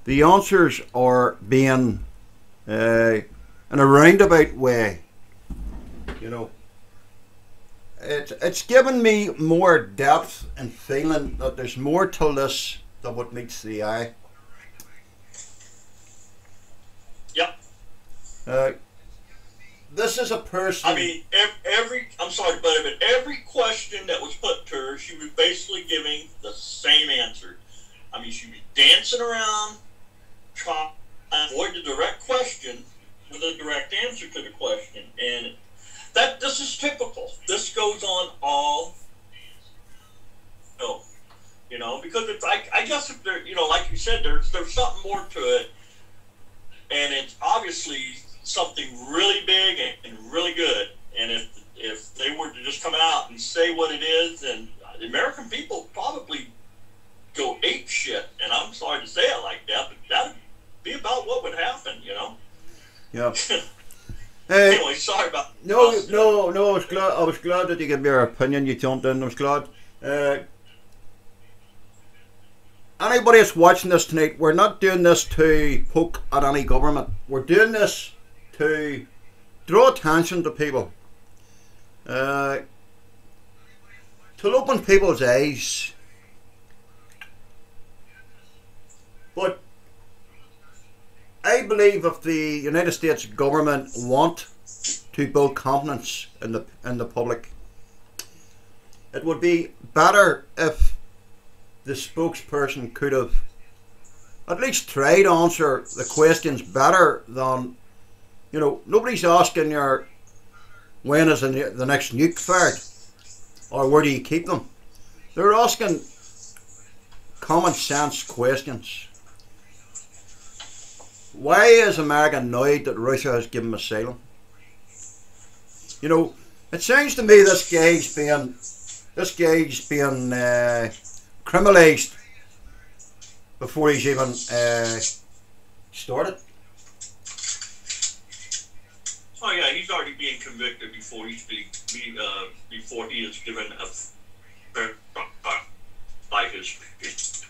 the answers are being, in a roundabout way, you know, it's given me more depth and feeling that there's more to this than what meets the eye. Yep. This is a person. I mean, I'm sorry, but every question that was put to her, she was basically giving the same answer. I mean, she was dancing around, trying to avoid the direct question with a direct answer to the question. And this is typical. This goes on all, you know, because it's, I guess if there, you know, like you said, there's something more to it. And it's obviously something really big and really good. And if they were to just come out and say what it is, then the American people probably go ape shit. And I'm sorry to say it like that, but that would be about what would happen, you know? Yeah. Anyway, sorry about No. I was glad that you gave me your opinion. You jumped in. I was glad. Anybody that's watching this tonight, we're not doing this to poke at any government. We're doing this to draw attention to people, to open people's eyes. But I believe if the United States government want to build confidence in the public, it would be better if the spokesperson could have at least tried to answer the questions better than, you know, nobody's asking your when is the next nuke fired or where do you keep them. They're asking common sense questions. Why is America annoyed that Russia has given them asylum? You know, it seems to me this guy's being criminalised before he's even started. Oh yeah, he's already being convicted before he is given a by his. It's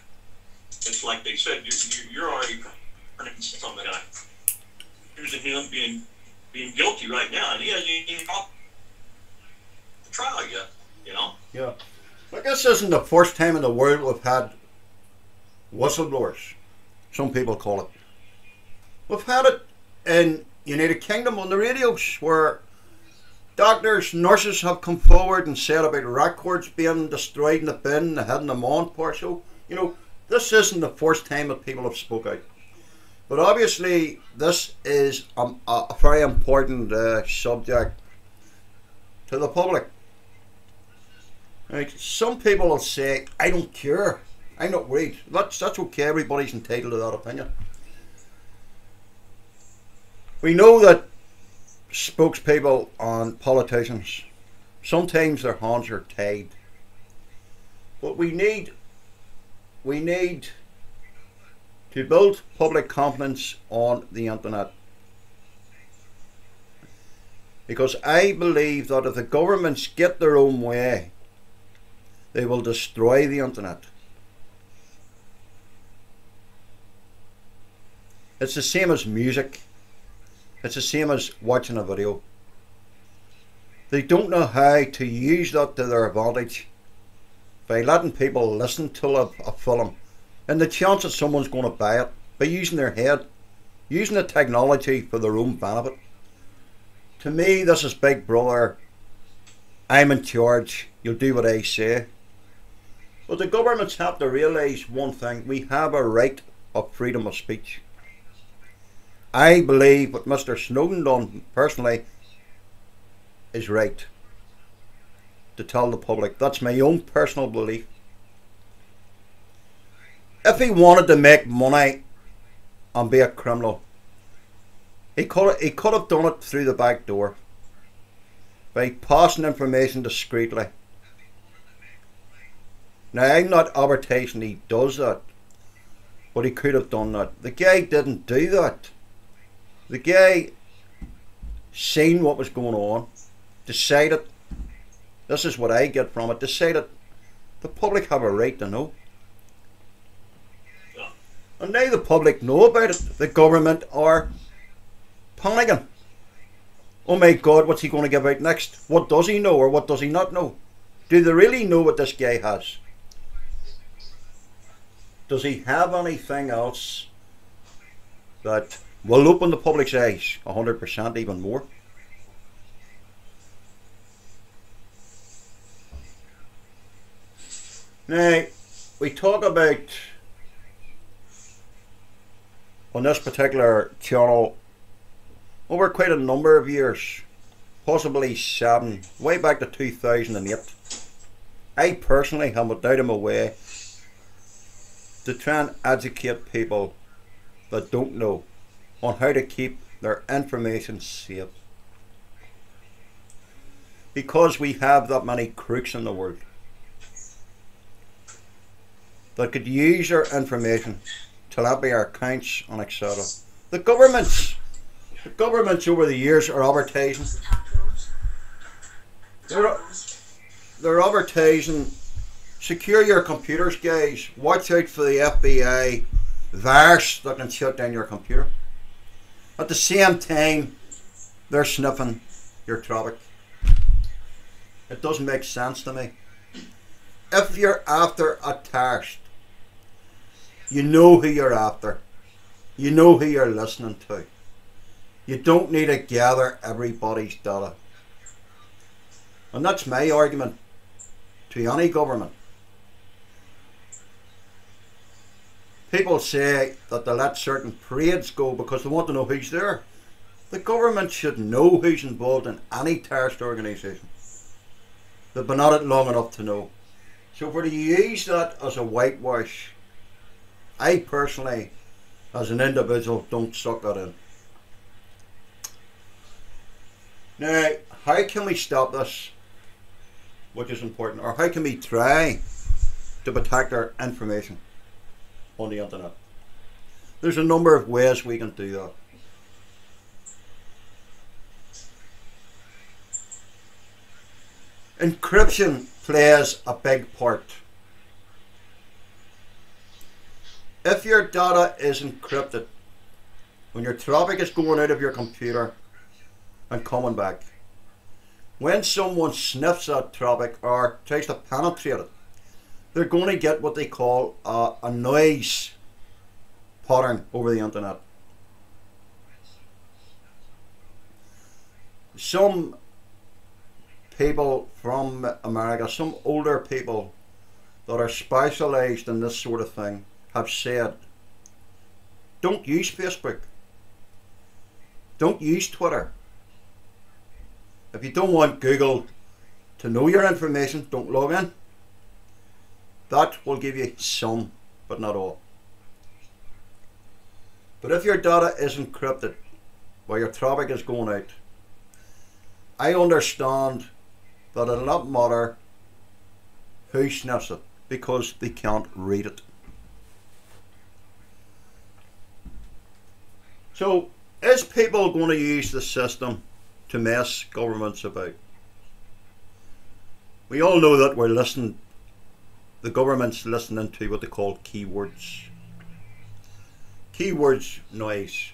like they said, you're already from the guy. Using him being guilty right now, and he hasn't even got the trial yet. You know. Yeah. I guess this isn't the first time in the world we've had whistleblowers. Some people call it. We've had it in United Kingdom on the radios where doctors, nurses have come forward and said about records being destroyed in the bin, the hidden them on part. So, you know, this isn't the first time that people have spoke out. But obviously this is a very important subject to the public. Right. Some people will say, I don't care, I'm not worried. That's okay, everybody's entitled to that opinion. We know that spokespeople and politicians, sometimes their hands are tied. But we need to build public confidence on the internet. Because I believe that if the governments get their own way, they will destroy the internet. It's the same as music. It's the same as watching a video. They don't know how to use that to their advantage by letting people listen to a film and the chance that someone's going to buy it by using their head, using the technology for their own benefit. To me, this is Big Brother. I'm in charge. You'll do what I say. But the governments have to realise one thing. We have a right of freedom of speech. I believe what Mr. Snowden done personally is right to tell the public. That's my own personal belief. If he wanted to make money and be a criminal, he could have done it through the back door by passing information discreetly. Now, I'm not advertising he does that, but he could have done that. The guy didn't do that. The guy seen what was going on, decided, this is what I get from it, decided the public have a right to know. And now the public know about it. The government are panicking. Oh my God, what's he going to give out next? What does he know or what does he not know? Do they really know what this guy has? Does he have anything else that will open the public's eyes 100%, even more? Now, we talk about, on this particular channel, over quite a number of years, possibly 7, way back to 2008, I personally have went out of my way to try and educate people that don't know on how to keep their information safe. Because we have that many crooks in the world that could use our information to lobby our accounts and etc. The governments over the years are advertising. They're advertising, secure your computers, guys. Watch out for the FBI virus that can shut down your computer. At the same time, they're sniffing your traffic. It doesn't make sense to me. If you're after a terrorist, you know who you're after. You know who you're listening to. You don't need to gather everybody's data. And that's my argument to any government. People say that they let certain parades go because they want to know who's there. The government should know who's involved in any terrorist organisation. They've been at it long enough to know. So for to use that as a whitewash, I personally, as an individual, don't suck that in. Now, how can we stop this, which is important, or how can we try to protect our information on the internet? There's a number of ways we can do that. Encryption plays a big part. If your data is encrypted, when your traffic is going out of your computer and coming back, when someone sniffs that traffic or tries to penetrate it, they're going to get what they call a noise pattern over the internet. Some people from America, some older people that are specialised in this sort of thing, have said, don't use Facebook, don't use Twitter. If you don't want Google to know your information, don't log in. That will give you some, but not all. But if your data is encrypted while your traffic is going out, I understand that it'll not matter who sniffs it because they can't read it. So, is people going to use the system to mess governments about? We all know that the government's listening to what they call keywords. Keywords noise.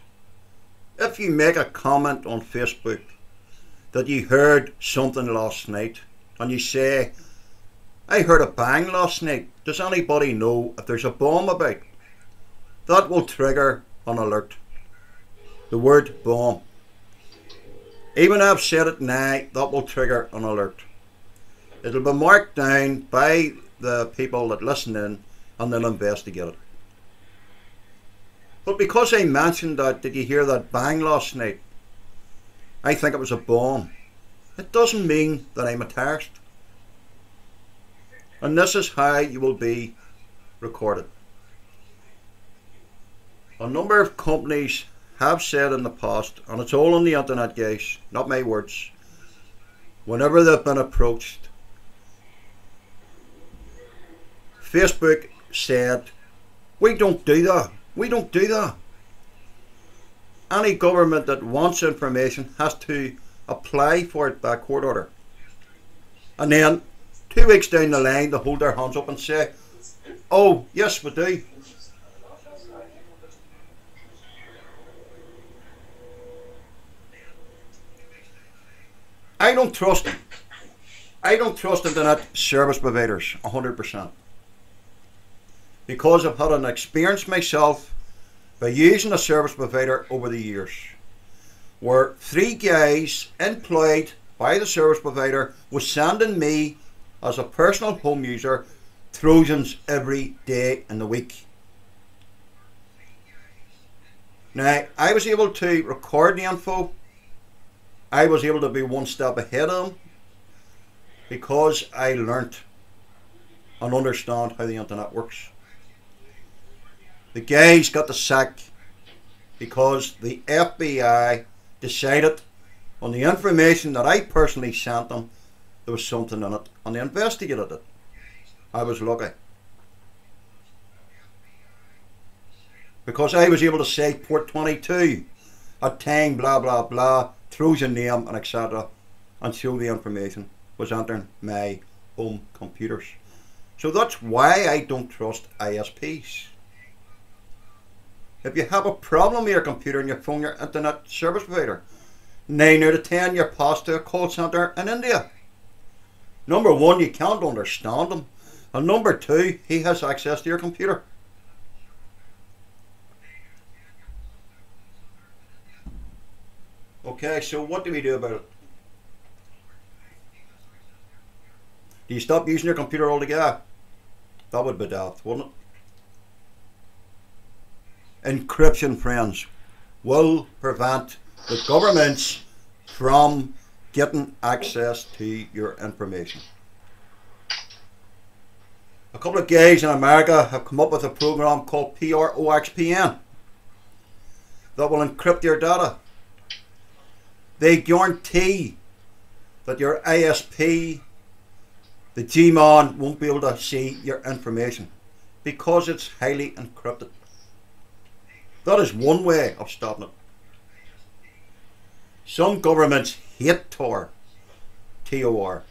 If you make a comment on Facebook that you heard something last night and you say, I heard a bang last night, does anybody know if there's a bomb about? That will trigger an alert. The word bomb. Even if I've said it now, that will trigger an alert. It'll be marked down by the people that listen in and they'll investigate it. But because I mentioned that, did you hear that bang last night? I think it was a bomb. It doesn't mean that I'm a terrorist. And this is how you will be recorded. A number of companies have said in the past, and it's all on the internet, guys, not my words, whenever they've been approached, Facebook said, we don't do that. We don't do that. Any government that wants information has to apply for it by court order. And then 2 weeks down the line, they hold their hands up and say, oh, yes, we do. I don't trust internet service providers 100%. Because I've had an experience myself by using a service provider over the years, where 3 guys employed by the service provider was sending me, as a personal home user, Trojans every day in the week. Now, I was able to record the info. I was able to be one step ahead of them because I learnt and understand how the internet works. The guys got the sack because the FBI decided on the information that I personally sent them there was something in it, and they investigated it. I was lucky because I was able to say port 22 at time blah blah blah, Trojan name and etc., and show the information was entering my home computers. So that's why I don't trust ISPs. If you have a problem with your computer and you phone your internet service provider, 9 out of 10 you're passed to a call centre in India. Number 1, you can't understand him, and number 2, he has access to your computer. Okay, so what do we do about it? Do you stop using your computer altogether? That would be daft, wouldn't it? Encryption, friends, will prevent the governments from getting access to your information. couple of guys in America have come up with a program called PROXPN that will encrypt your data. They guarantee that your ISP, the G-Man, won't be able to see your information because it's highly encrypted. That is one way of stopping it. Some governments hate Tor, T-O-R.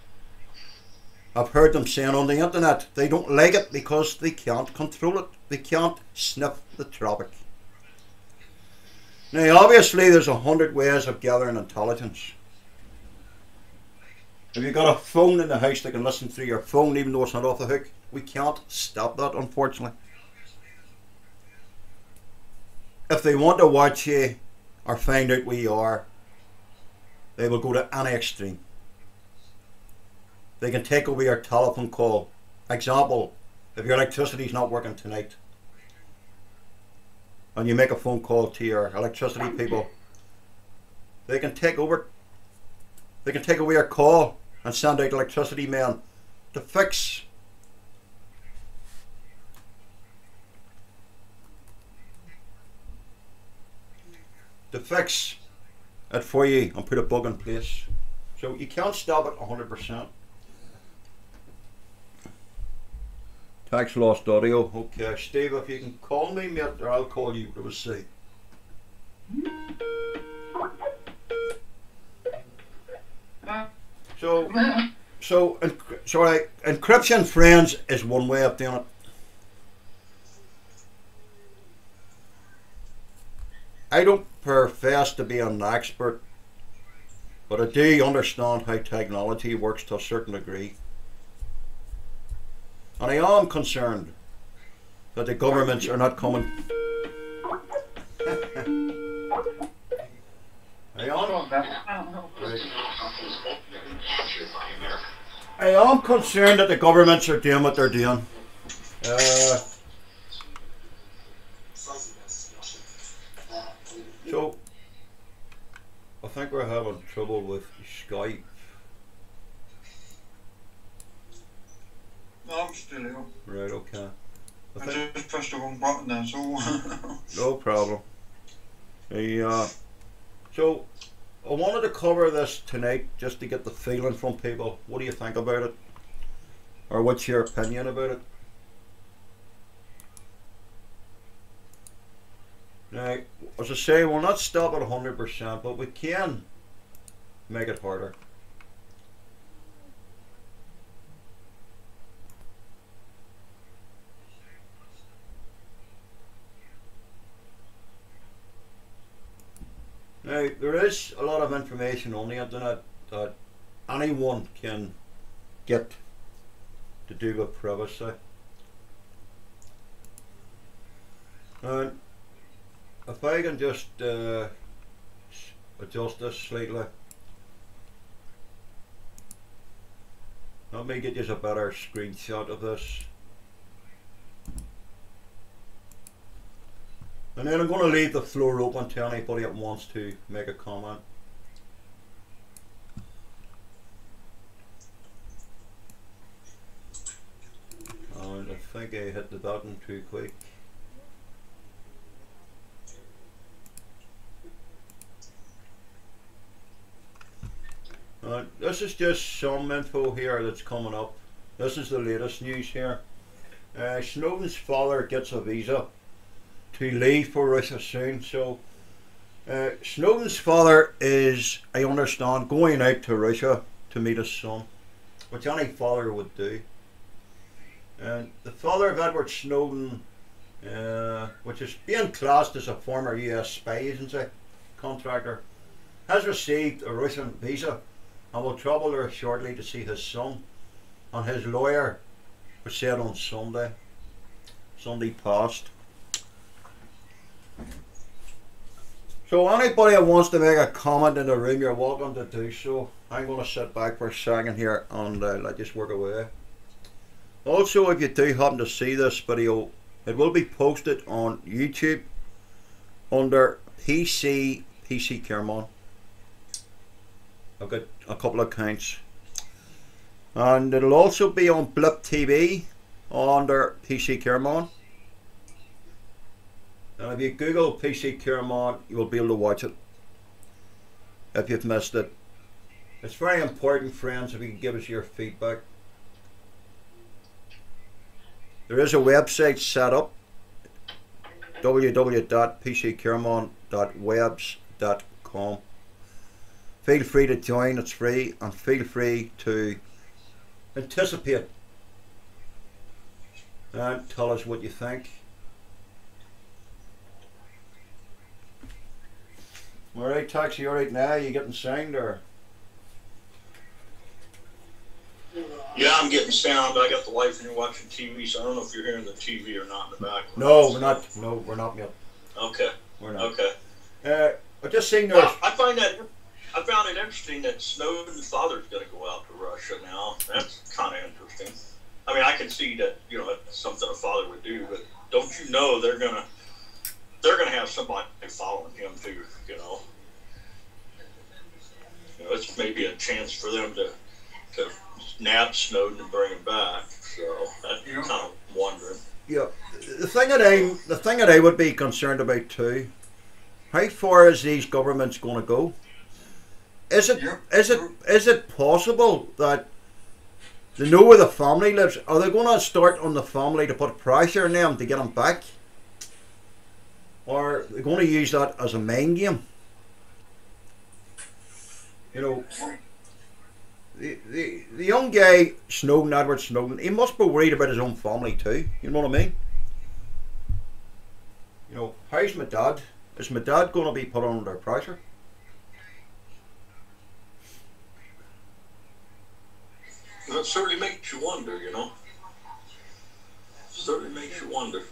I've heard them saying on the internet they don't like it because they can't control it. They can't sniff the traffic. Now obviously there's 100 ways of gathering intelligence. If you've got a phone in the house that can listen through your phone even though it's not off the hook, we can't stop that, unfortunately. If they want to watch you or find out where you are, they will go to any extreme. They can take over your telephone call. Example, if your electricity is not working tonight and you make a phone call to your electricity people, they can take over your call and send out electricity men to fix it for you and put a bug in place. So you can't stop it 100%. Tax lost audio. Okay, Steve, if you can call me, mate, or I'll call you. Let us see. So encryption, friends, is one way of doing it. I don't profess to be an expert, but I do understand how technology works to a certain degree. And I am concerned that the governments are not coming. I am concerned that the governments are doing what they're doing. So, I think we're having trouble with Skype. No, I'm still here. Right, okay. I just pressed the wrong button there, so... No problem. So, I wanted to cover this tonight just to get the feeling from people. What do you think about it? Or what's your opinion about it? Now, as I say, we'll not stop at 100%, but we can make it harder. Now, there is a lot of information on the internet that anyone can get to do with privacy. And if I can just adjust this slightly. Let me get you a better screenshot of this. And then I'm going to leave the floor open to anybody that wants to make a comment. And I think I hit the button too quick. This is just some info here that's coming up. This is the latest news here. Snowden's father gets a visa to leave for Russia soon. So Snowden's father is, I understand, going out to Russia to meet his son, which any father would do. And the father of Edward Snowden, which is being classed as a former US spy agency contractor, has received a Russian visa and will travel there shortly to see his son. And his lawyer was said on Sunday past. So anybody that wants to make a comment in the room, you're welcome to do so. I'm going to sit back for a second here and let you work away. Also, if you do happen to see this video, it will be posted on YouTube under PC Kermon. I've got a couple of accounts. And it'll also be on Blip TV under PC Kermon. And if you Google PC Kermon, you will be able to watch it if you've missed it. It's very important, friends, if you can give us your feedback. There is a website set up, www.pckermon.webs.com. Feel free to join, it's free, and feel free to anticipate and tell us what you think. Alright, Taxi, alright now? You getting signed or? Yeah, I'm getting sound, but I got the wife and you're watching TV, so I don't know if you're hearing the TV or not in the background. No, we're not. No, we're not yet. Okay. We're not. Okay. I just seen there. I found it interesting that Snowden's father's going to go out to Russia now. That's kind of interesting. I mean, I can see that, you know, it's something a father would do, but don't you know they're gonna have somebody following him too, you know. You know, it's maybe a chance for them to nab Snowden and bring him back. So I'm kind of wondering. Yeah, the thing that I would be concerned about too, how far is these governments going to go? Is it possible that they know where the family lives? Are they going to start on the family to put pressure on them to get them back? Or are they going to use that as a mind game? You know, the young guy, Snowden, Edward Snowden, he must be worried about his own family too. You know what I mean? You know, how's my dad? Is my dad going to be put under pressure? That certainly makes you wonder, you know. Certainly makes you wonder.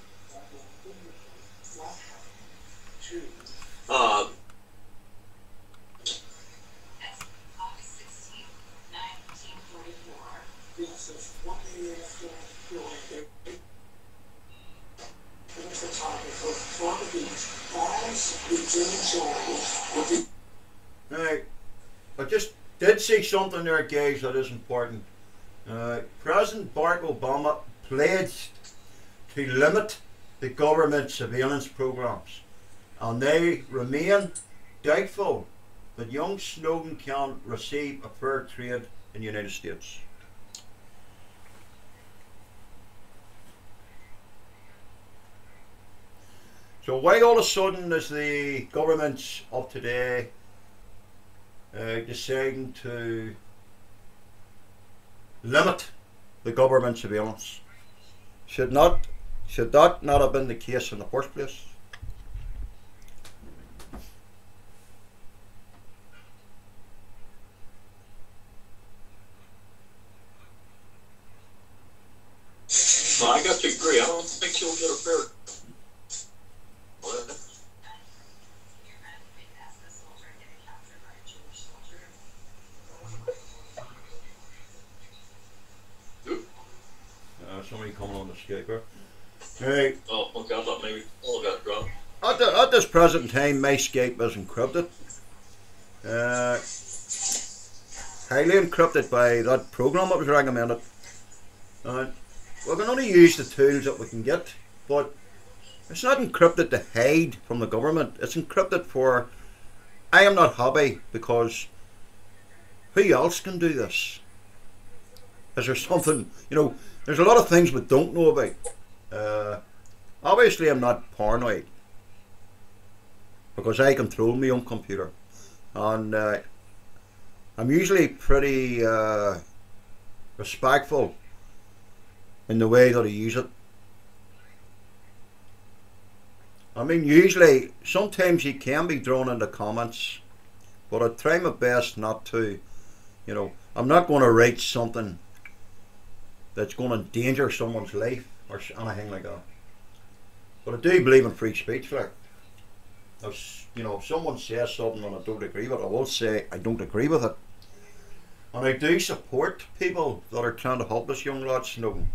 Now, I just did see something there, guys, that is important. President Barack Obama pledged to limit the government surveillance programs, and they remain doubtful that young Snowden can receive a fair trade in the United States. So why all of a sudden is the governments of today deciding to limit the government surveillance? Should that not have been the case in the first place? Well, I got to agree. I don't think he'll get a fair. Somebody coming on the scapegoat. Right. Oh, okay. I thought maybe all got dropped. At this present time, my Skype is encrypted. Highly encrypted by that program that was recommended. We can only use the tools that we can get, but it's not encrypted to hide from the government. It's encrypted for, I am not happy because who else can do this? Is there something, you know, there's a lot of things we don't know about. Obviously I'm not paranoid because I control my own computer, and I'm usually pretty respectful in the way that I use it. I mean, usually, sometimes you can be drawn into comments, but I try my best not to. You know, I'm not going to write something that's going to endanger someone's life or anything like that. But I do believe in free speech. Like, you know, if someone says something and I don't agree with it, I will say I don't agree with it. And I do support people that are trying to help this young lad Snowden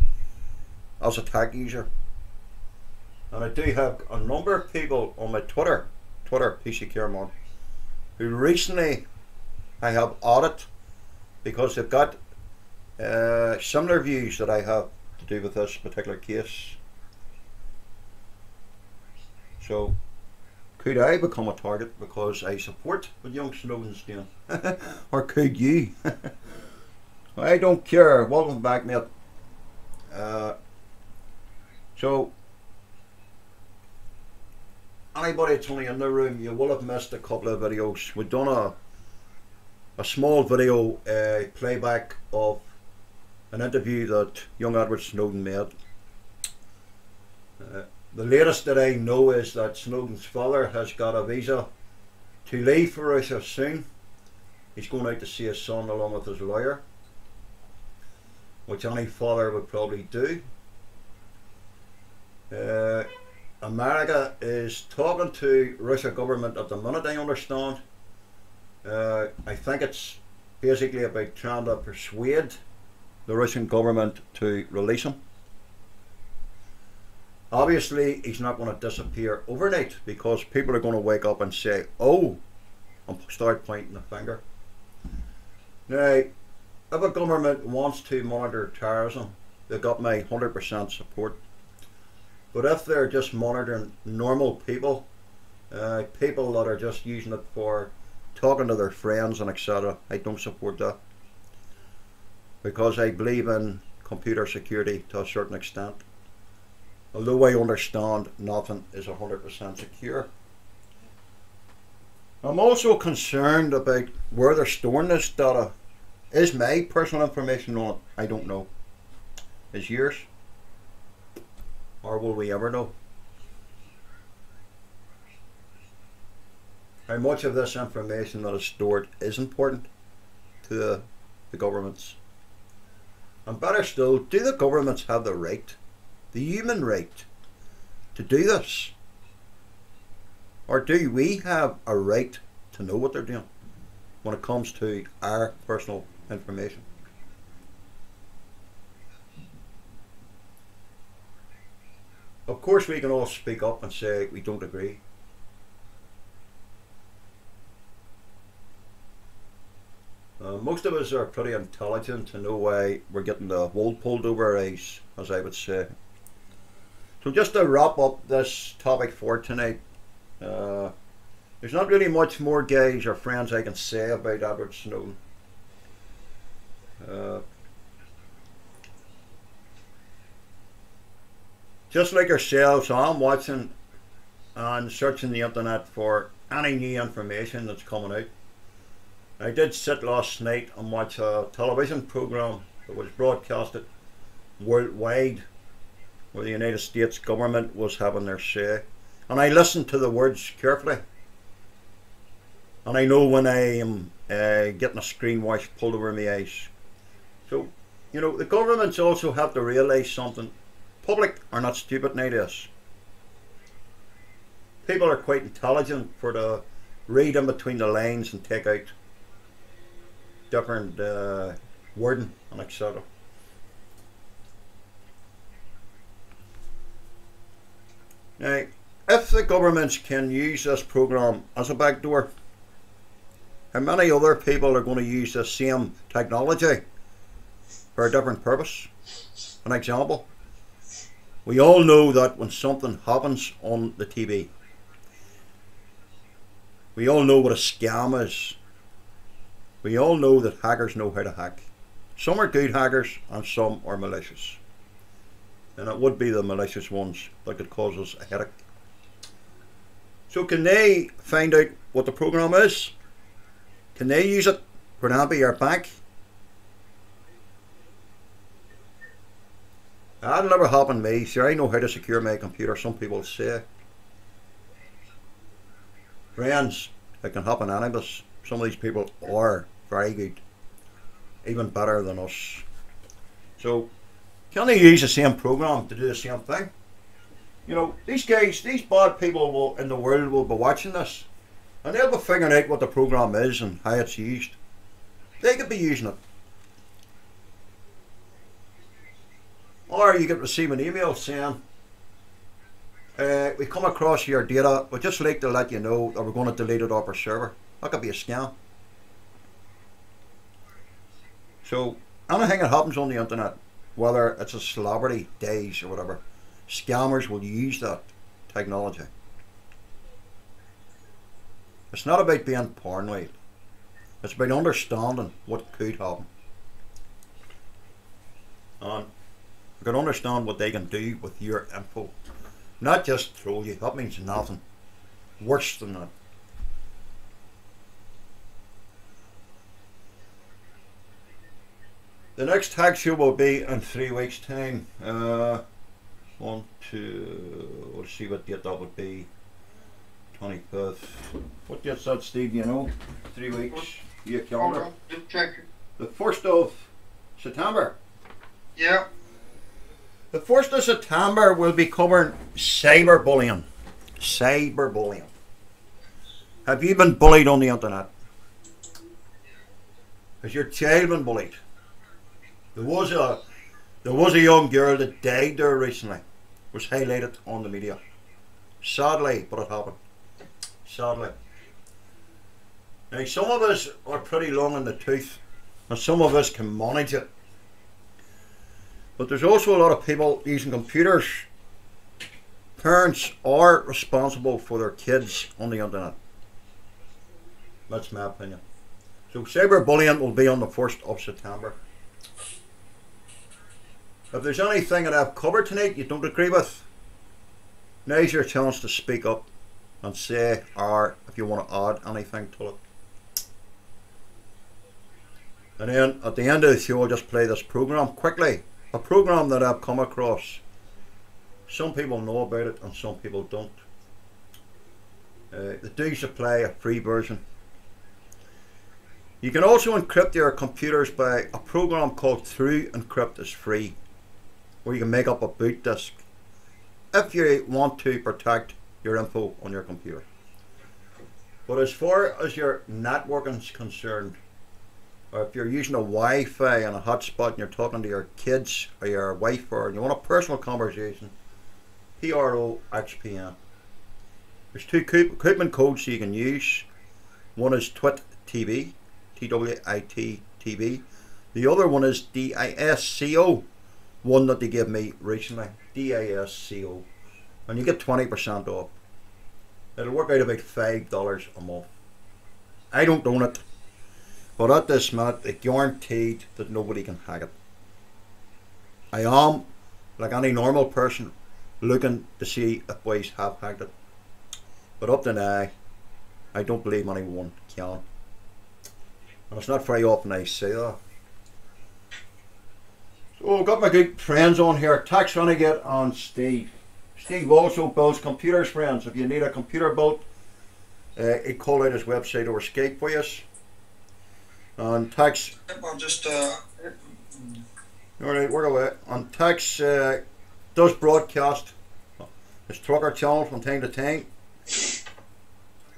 as a tech user. And I do have a number of people on my Twitter, PC Kermon, who recently I have added because they've got similar views that I have to do with this particular case. So, could I become a target because I support what young Snowden's doing? Or could you? I don't care. Welcome back, mate. So, anybody that's only in the room, you will have missed a couple of videos. We've done a small video playback of an interview that young Edward Snowden made. The latest that I know is that Snowden's father has got a visa to leave for Russia soon. He's going out to see his son along with his lawyer, which any father would probably do. America is talking to Russia government at the minute, I understand. I think it's basically about trying to persuade the Russian government to release him. Obviously, he's not going to disappear overnight because people are going to wake up and say, oh, and start pointing the finger. Now, if a government wants to monitor terrorism, they've got my 100% support. But if they're just monitoring normal people, people that are just using it for talking to their friends and etc., I don't support that. Because I believe in computer security to a certain extent. Although I understand nothing is 100% secure. I'm also concerned about where they're storing this data. Is my personal information on it? I don't know. Is yours? Or will we ever know? How much of this information that is stored is important to the governments? And better still, do the governments have the right, the human right, to do this? Or do we have a right to know what they're doing when it comes to our personal information? Of course we can all speak up and say we don't agree. Most of us are pretty intelligent to know why we're getting the wool pulled over our eyes, as I would say. So just to wrap up this topic for tonight, there's not really much more, guys or friends, I can say about Edward Snowden. Just like yourselves, I'm watching and searching the internet for any new information that's coming out. I did sit last night and watch a television program that was broadcasted worldwide, where the United States government was having their say, and I listened to the words carefully, and I know when I am getting a screen wash pulled over my eyes. So, you know, the governments also have to realise something. Public are not stupid nowadays. People are quite intelligent for to read in between the lines and take out different wording and etc. Now, if the governments can use this program as a backdoor, how many other people are going to use the same technology for a different purpose? An example, we all know that when something happens on the TV, we all know what a scam is. We all know that hackers know how to hack. Some are good hackers and some are malicious. And it would be the malicious ones that could cause us a headache. So can they find out what the program is? Can they use it for an be our bank? That'll never happen to me. Sure, I know how to secure my computer, some people say. Friends, it can happen to any of us. Some of these people are very good, even better than us. So, can they use the same program to do the same thing? You know, these guys, these bad people in the world will be watching this, and they'll be figuring out what the program is and how it's used. They could be using it. Or you could receive an email saying, we come across your data, we'd just like to let you know that we're going to delete it off our server. That could be a scam. So anything that happens on the internet, whether it's a celebrity days or whatever, scammers will use that technology. It's not about being paranoid. It's about understanding what could happen. And you can understand what they can do with your info. Not just troll you. That means nothing. Worse than that. The next tag show will be in 3 weeks' time. Let's see what date that would be. 25th. What date's that, Steve? You know? 3 weeks. Your calendar. Just check. The 1st of September. Yeah. The 1st of September will be covering cyberbullying. Cyberbullying. Have you been bullied on the internet? Has your child been bullied? There was a young girl that died there recently. It was highlighted on the media. Sadly, but it happened. Sadly. Now some of us are pretty long in the tooth, and some of us can manage it. But there's also a lot of people using computers. Parents are responsible for their kids on the internet. That's my opinion. So cyberbullying will be on the 1st of September. If there's anything that I've covered tonight you don't agree with, now's your chance to speak up and say, or if you want to add anything to it. And then at the end of the show I'll just play this program quickly. A program that I've come across. Some people know about it and some people don't. They do supply a free version. You can also encrypt your computers by a program called Through Encrypt is free, where you can make up a boot disk if you want to protect your info on your computer. But as far as your networking is concerned, or if you're using a Wi-Fi and a hotspot and you're talking to your kids or your wife, or you want a personal conversation, PROXPN. There's 2 coupon codes you can use. One is TWIT-TV, TWIT-TV. The other one is DISCO, one that they gave me recently, DISCO. And you get 20% off. It'll work out about $5 a month. I don't own it. But at this minute, it's guaranteed that nobody can hack it. I am, like any normal person, looking to see if boys have hacked it. But up to now, I don't believe anyone can. And it's not very often I say that. So I've got my good friends on here, Tax Renegade and Steve. Steve also builds computers, friends. If you need a computer built, he'd call out his website or Skype for you. And Tax, I'll just alright, work away. And Tax does broadcast his trucker channel from time to time.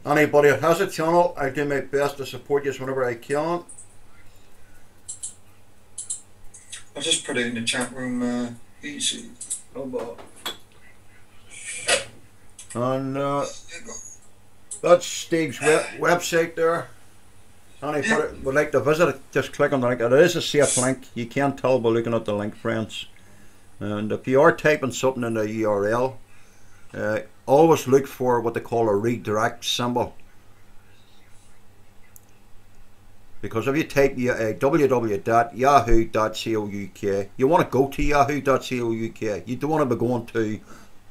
Anybody that has a channel, I do my best to support you whenever I can. I'll just put it in the chat room. Easy. And that's Steve's website there. Anybody would like to visit it, just click on the link. It is a safe link. You can't tell by looking at the link, friends. And if you are typing something in the URL, always look for what they call a redirect symbol. Because if you type www.yahoo.co.uk, you want to go to yahoo.co.uk. You don't want to be going to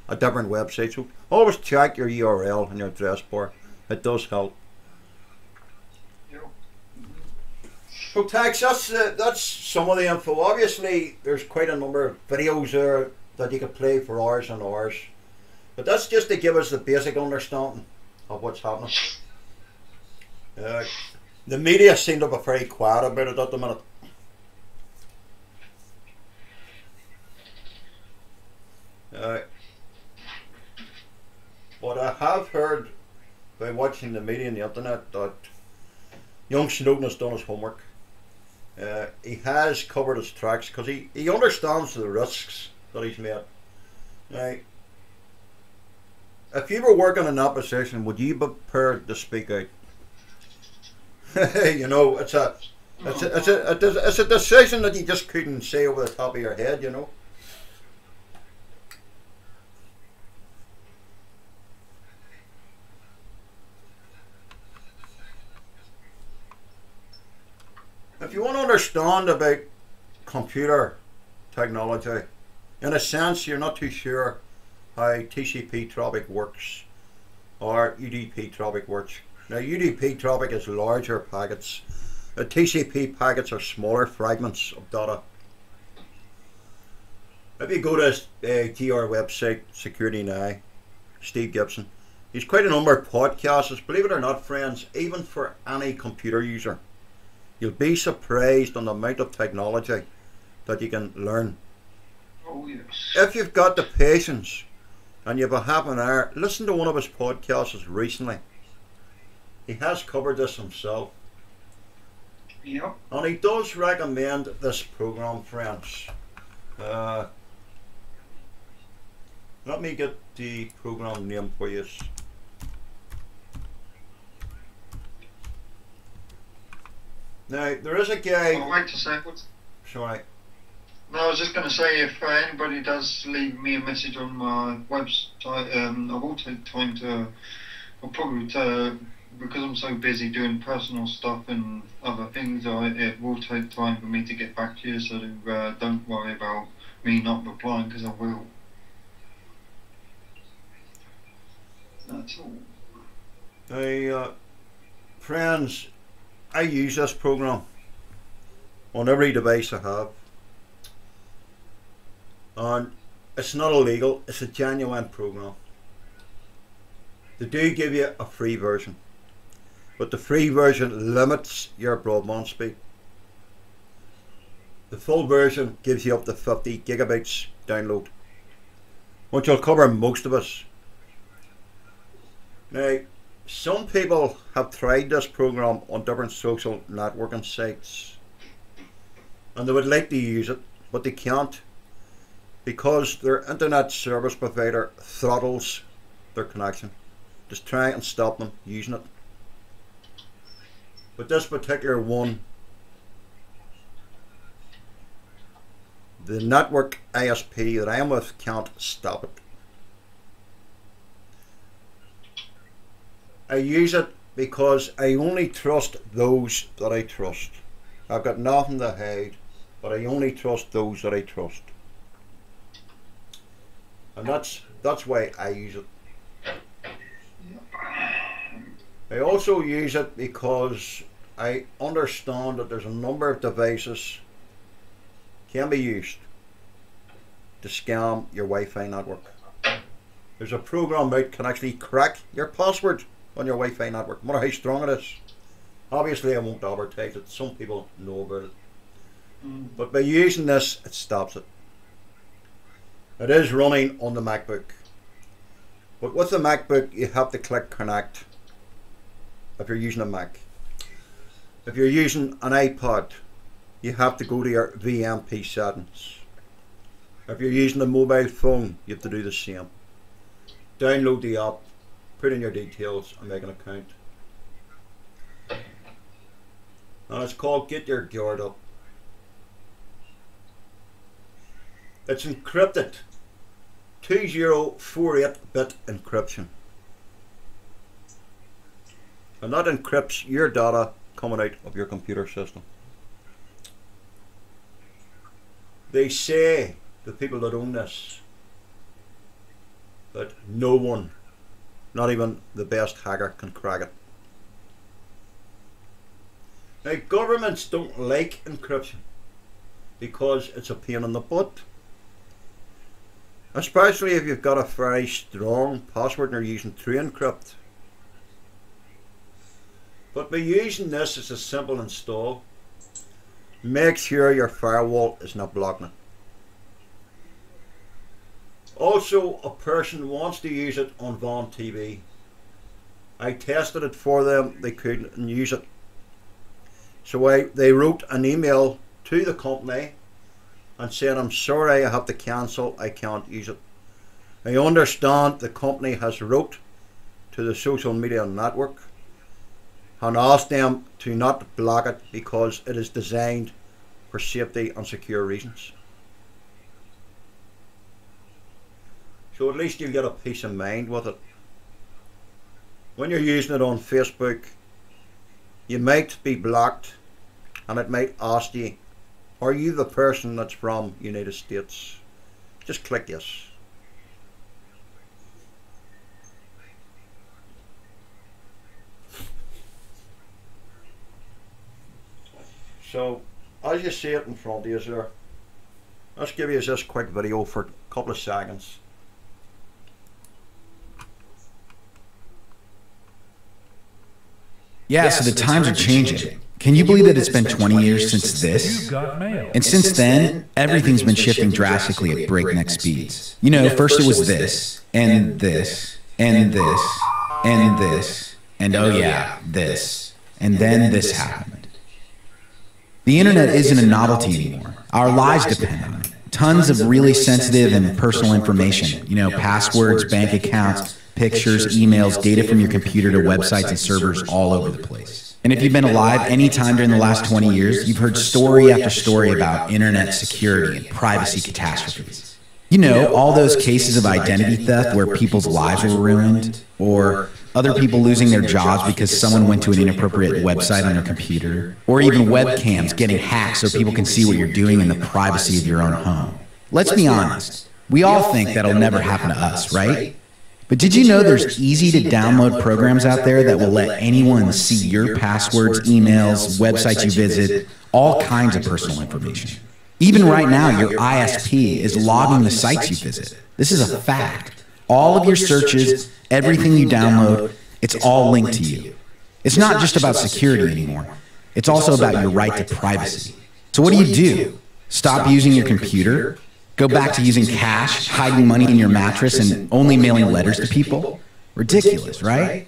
a different website. So always check your URL in your address bar. It does help. So Tax, that's some of the info. Obviously there's quite a number of videos there that you could play for hours and hours. But that's just to give us the basic understanding of what's happening. The media seem to be very quiet about it at the minute. But I have heard by watching the media and the internet that young Snowden has done his homework. He has covered his tracks because he understands the risks that he's made. Now, if you were working in that position, would you be prepared to speak out? You know, it's a It's a decision that you just couldn't say over the top of your head, you know. If you want to understand about computer technology, in a sense you're not too sure how TCP traffic works or UDP traffic works. Now UDP traffic is larger packets. The TCP packets are smaller fragments of data. If you go to GR website, Security Now, Steve Gibson, he's quite a number of podcasts. Believe it or not, friends, even for any computer user, you'll be surprised on the amount of technology that you can learn. Oh, yes. If you've got the patience and you have a half an hour, listen to one of his podcasts recently. He has covered this himself. Yep. And he does recommend this program, friends. Let me get the program name for you. Now, there is a guy... Oh, wait a second. Sorry. No, I was just going to say, if anybody does leave me a message on my website, I will take time to... I'll probably... because I'm so busy doing personal stuff and other things, it will take time for me to get back to you, so don't worry about me not replying, because I will. That's all. Hey, friends, I use this program on every device I have, and it's not illegal, it's a genuine program. They do give you a free version, but the free version limits your broadband speed. The full version gives you up to 50 gigabytes download, which will cover most of us. Now, some people have tried this program on different social networking sites and they would like to use it, but they can't because their internet service provider throttles their connection. Just try and stop them using it. But this particular one, the network ISP that I am with can't stop it. I use it because I only trust those that I trust. I've got nothing to hide, but I only trust those that I trust. And that's why I use it. I also use it because I understand that there's a number of devices can be used to scam your Wi-Fi network. There's a program that can actually crack your password on your Wi-Fi network, no matter how strong it is. Obviously I won't advertise it, some people know about it. But by using this, it stops it. It is running on the MacBook. But with the MacBook, you have to click connect if you're using a Mac. If you're using an iPod, you have to go to your VMP settings. If you're using a mobile phone, you have to do the same. Download the app, put in your details and make an account. And it's called Get Your Guard Up. It's encrypted, 2048-bit encryption. And that encrypts your data coming out of your computer system. They say, the people that own this, that no one, not even the best hacker, can crack it. Now, governments don't like encryption because it's a pain in the butt. Especially if you've got a very strong password and you're using TrueEncrypt. But by using this, it's a simple install. Make sure your firewall is not blocking it. Also, a person wants to use it on VON TV. I tested it for them, they couldn't use it. So they wrote an email to the company and said, I'm sorry, I have to cancel, I can't use it. I understand the company has wrote to the social media network. and asked them to not block it because it is designed for safety and secure reasons. So at least you get a peace of mind with it. When you're using it on Facebook, you might be blocked and it might ask you, are you the person that's from United States? Just click yes. So, as you see it in front of you there, let's give you this quick video for a couple of seconds. Yeah, so the times are changing. Can you believe that it's been 20 years since this? And since then, everything's been shifting drastically at breakneck speeds. You know, first it was this, and this, and this, and this, and oh yeah, this. And then this happened. The internet isn't a novelty anymore. Our lives depend on it. Tons of really sensitive and personal information. You know, passwords, bank accounts, pictures, emails, data from your computer to websites and servers all over the place. And if you've been alive any time during the last 20 years, you've heard story after story about internet security and privacy catastrophes. You know, all those cases of identity theft where people's lives were ruined, or other people losing their jobs because someone went to an inappropriate website on their computer, or even webcams getting hacked so people can see what you're doing in the privacy of your own home. Let's be honest, we all think that'll never happen to us, right? But did you know there's easy to download programs out there that will let anyone see your passwords, emails, websites you visit, all kinds of personal information? Even right now, your ISP is logging the sites you visit. This is a fact. All of your searches, everything you download, it's all linked to you. It's not just about security anymore. It's also about your right to privacy. So what do? Stop using your computer? Go back to using cash, hiding money in your mattress, and only mailing letters to people? Ridiculous, right?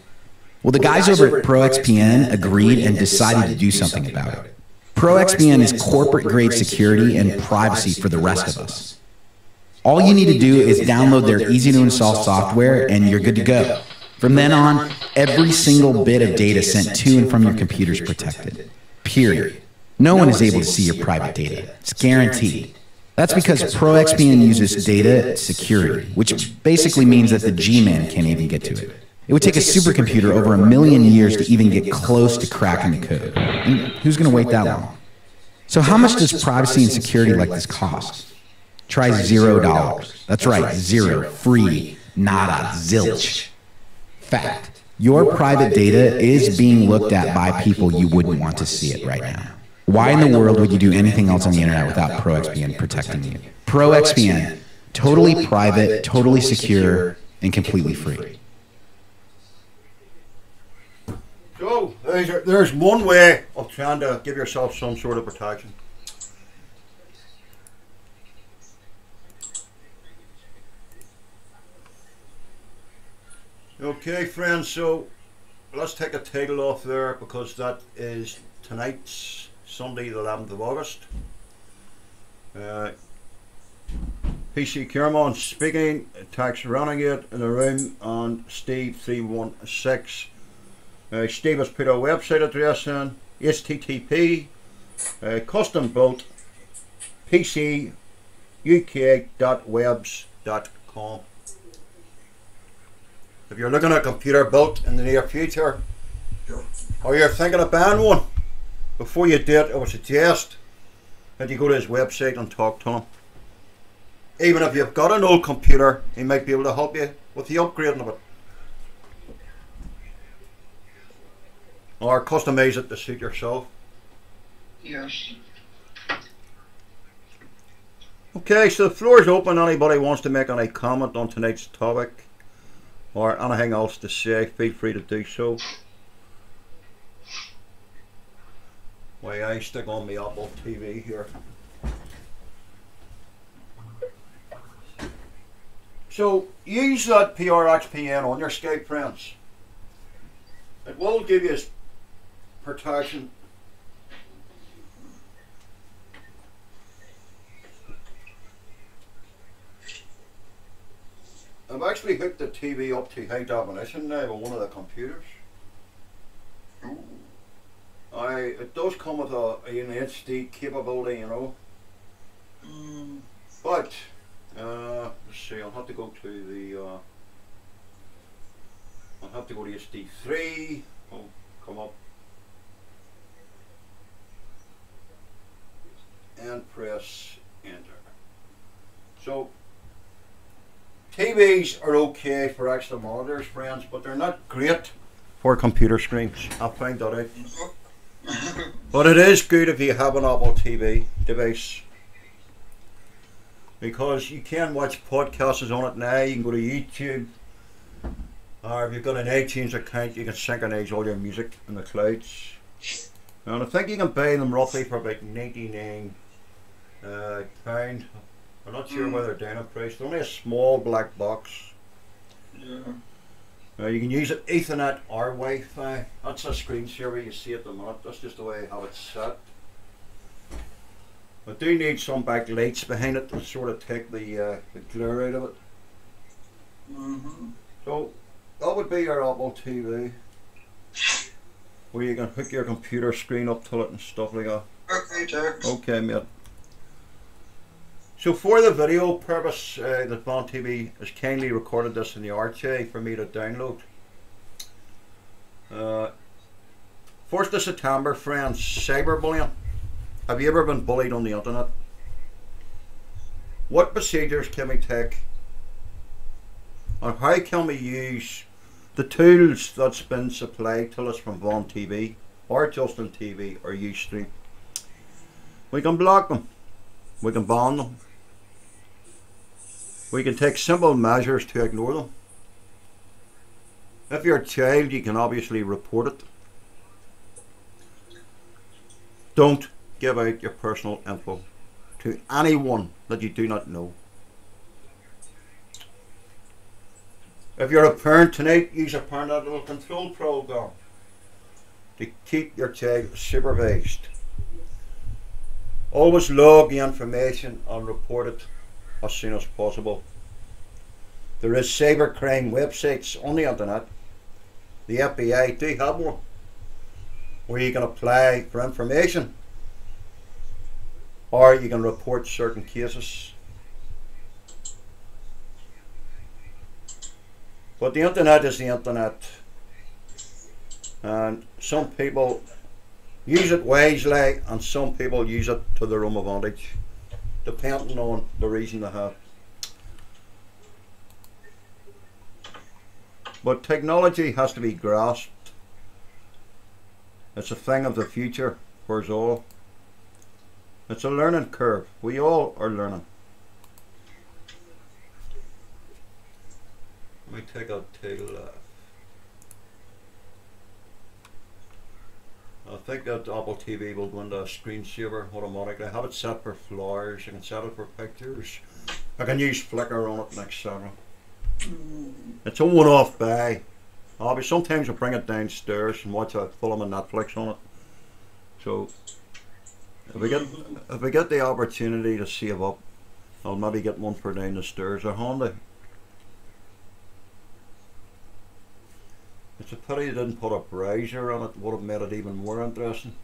Well, the guys over at ProXPN agreed and decided to do something about it. ProXPN is corporate-grade security and privacy for the rest of us. All you need to do is download their easy-to-install software, and you're good to go. From then on, every single bit of data sent to and from your computer is protected. Period. No one is able to see your private data. It's guaranteed. That's because ProXPN uses data security, which basically means that the G-Man can't even get to it. It would take a supercomputer over 1 million years to even get close to cracking the code. And who's going to wait that long? So how much does privacy and security like this cost? Try $0. That's right, zero, free, nada, zilch. Fact. Your private data is being looked at by people you wouldn't want to see it right now. Why in the world would you do anything else on the internet without ProXPN protecting you? ProXPN, totally private, totally secure, and completely free. So, there's one way of trying to give yourself some sort of protection. Okay, friends, so let's take a title off there because that is tonight's Sunday the 11th of August. PC Kiermon speaking, Tax Renegade in the room, and Steve 316. Steve has put our website address in, http custom built pcuk.webs.com. If you're looking at a computer built in the near future, or you're thinking of buying one, before you do it, I would suggest that you go to his website and talk to him. Even if you've got an old computer, he might be able to help you with the upgrading of it. Or customize it to suit yourself. Yes. Okay, so the floor is open. Anybody wants to make any comment on tonight's topic or anything else to say, feel free to do so. Why I stick on my Apple TV here. So use that PRXPN on your Skype, friends. It will give you protection. I've actually hooked the TV up to high definition now on one of the computers. Ooh. does come with an HD capability, you know. But let's see, I'll have to go to the I'll have to go to HD3. I'll come up and press enter. So TVs are okay for extra monitors, friends, but they're not great for computer screens. I'll find that out. But it is good if you have an Apple TV device, because you can watch podcasts on it now. You can go to YouTube, or if you've got an iTunes account, you can synchronize all your music in the clouds. And I think you can buy them roughly for about £99. I'm not sure whether they're down in price. They're only a small black box. Yeah. You can use it Ethernet or Wi-Fi. That's a screensaver you see at the moment. That's just the way I have it set. I do need some backlights behind it to sort of take the glare out of it. So that would be your Apple TV, where you can hook your computer screen up to it and stuff like that. Okay, Jack. Okay, mate. So for the video purpose, the Bond TV has kindly recorded this in the archive for me to download. 1st of September, friends, cyberbullying. Have you ever been bullied on the internet? What procedures can we take? And how can we use the tools that's been supplied to us from Bond TV, or Justin TV, or Ustream? We can block them. We can ban them. We can take simple measures to ignore them. If you're a child, you can obviously report it. Don't give out your personal info to anyone that you do not know. If you're a parent tonight, use a parental control program to keep your child supervised. Always log the information and report it as soon as possible. There is cybercrime websites on the internet. The FBI do have one where you can apply for information, or you can report certain cases. But the internet is the internet, and some people use it wisely and some people use it to their own advantage, depending on the reason they have. But technology has to be grasped. It's a thing of the future for us all. It's a learning curve. We all are learning. Let me take a tail. I think that Apple TV will go into a screensaver automatically. I have it set for flowers. I can set it for pictures. I can use Flickr on it, etc. It's a one-off buy. Sometimes I bring it downstairs and watch a film on Netflix on it. So if we get the opportunity to save up, I'll maybe get one for down the stairs. They're handy. It's a pity they didn't put a browser on it. Would have made it even more interesting.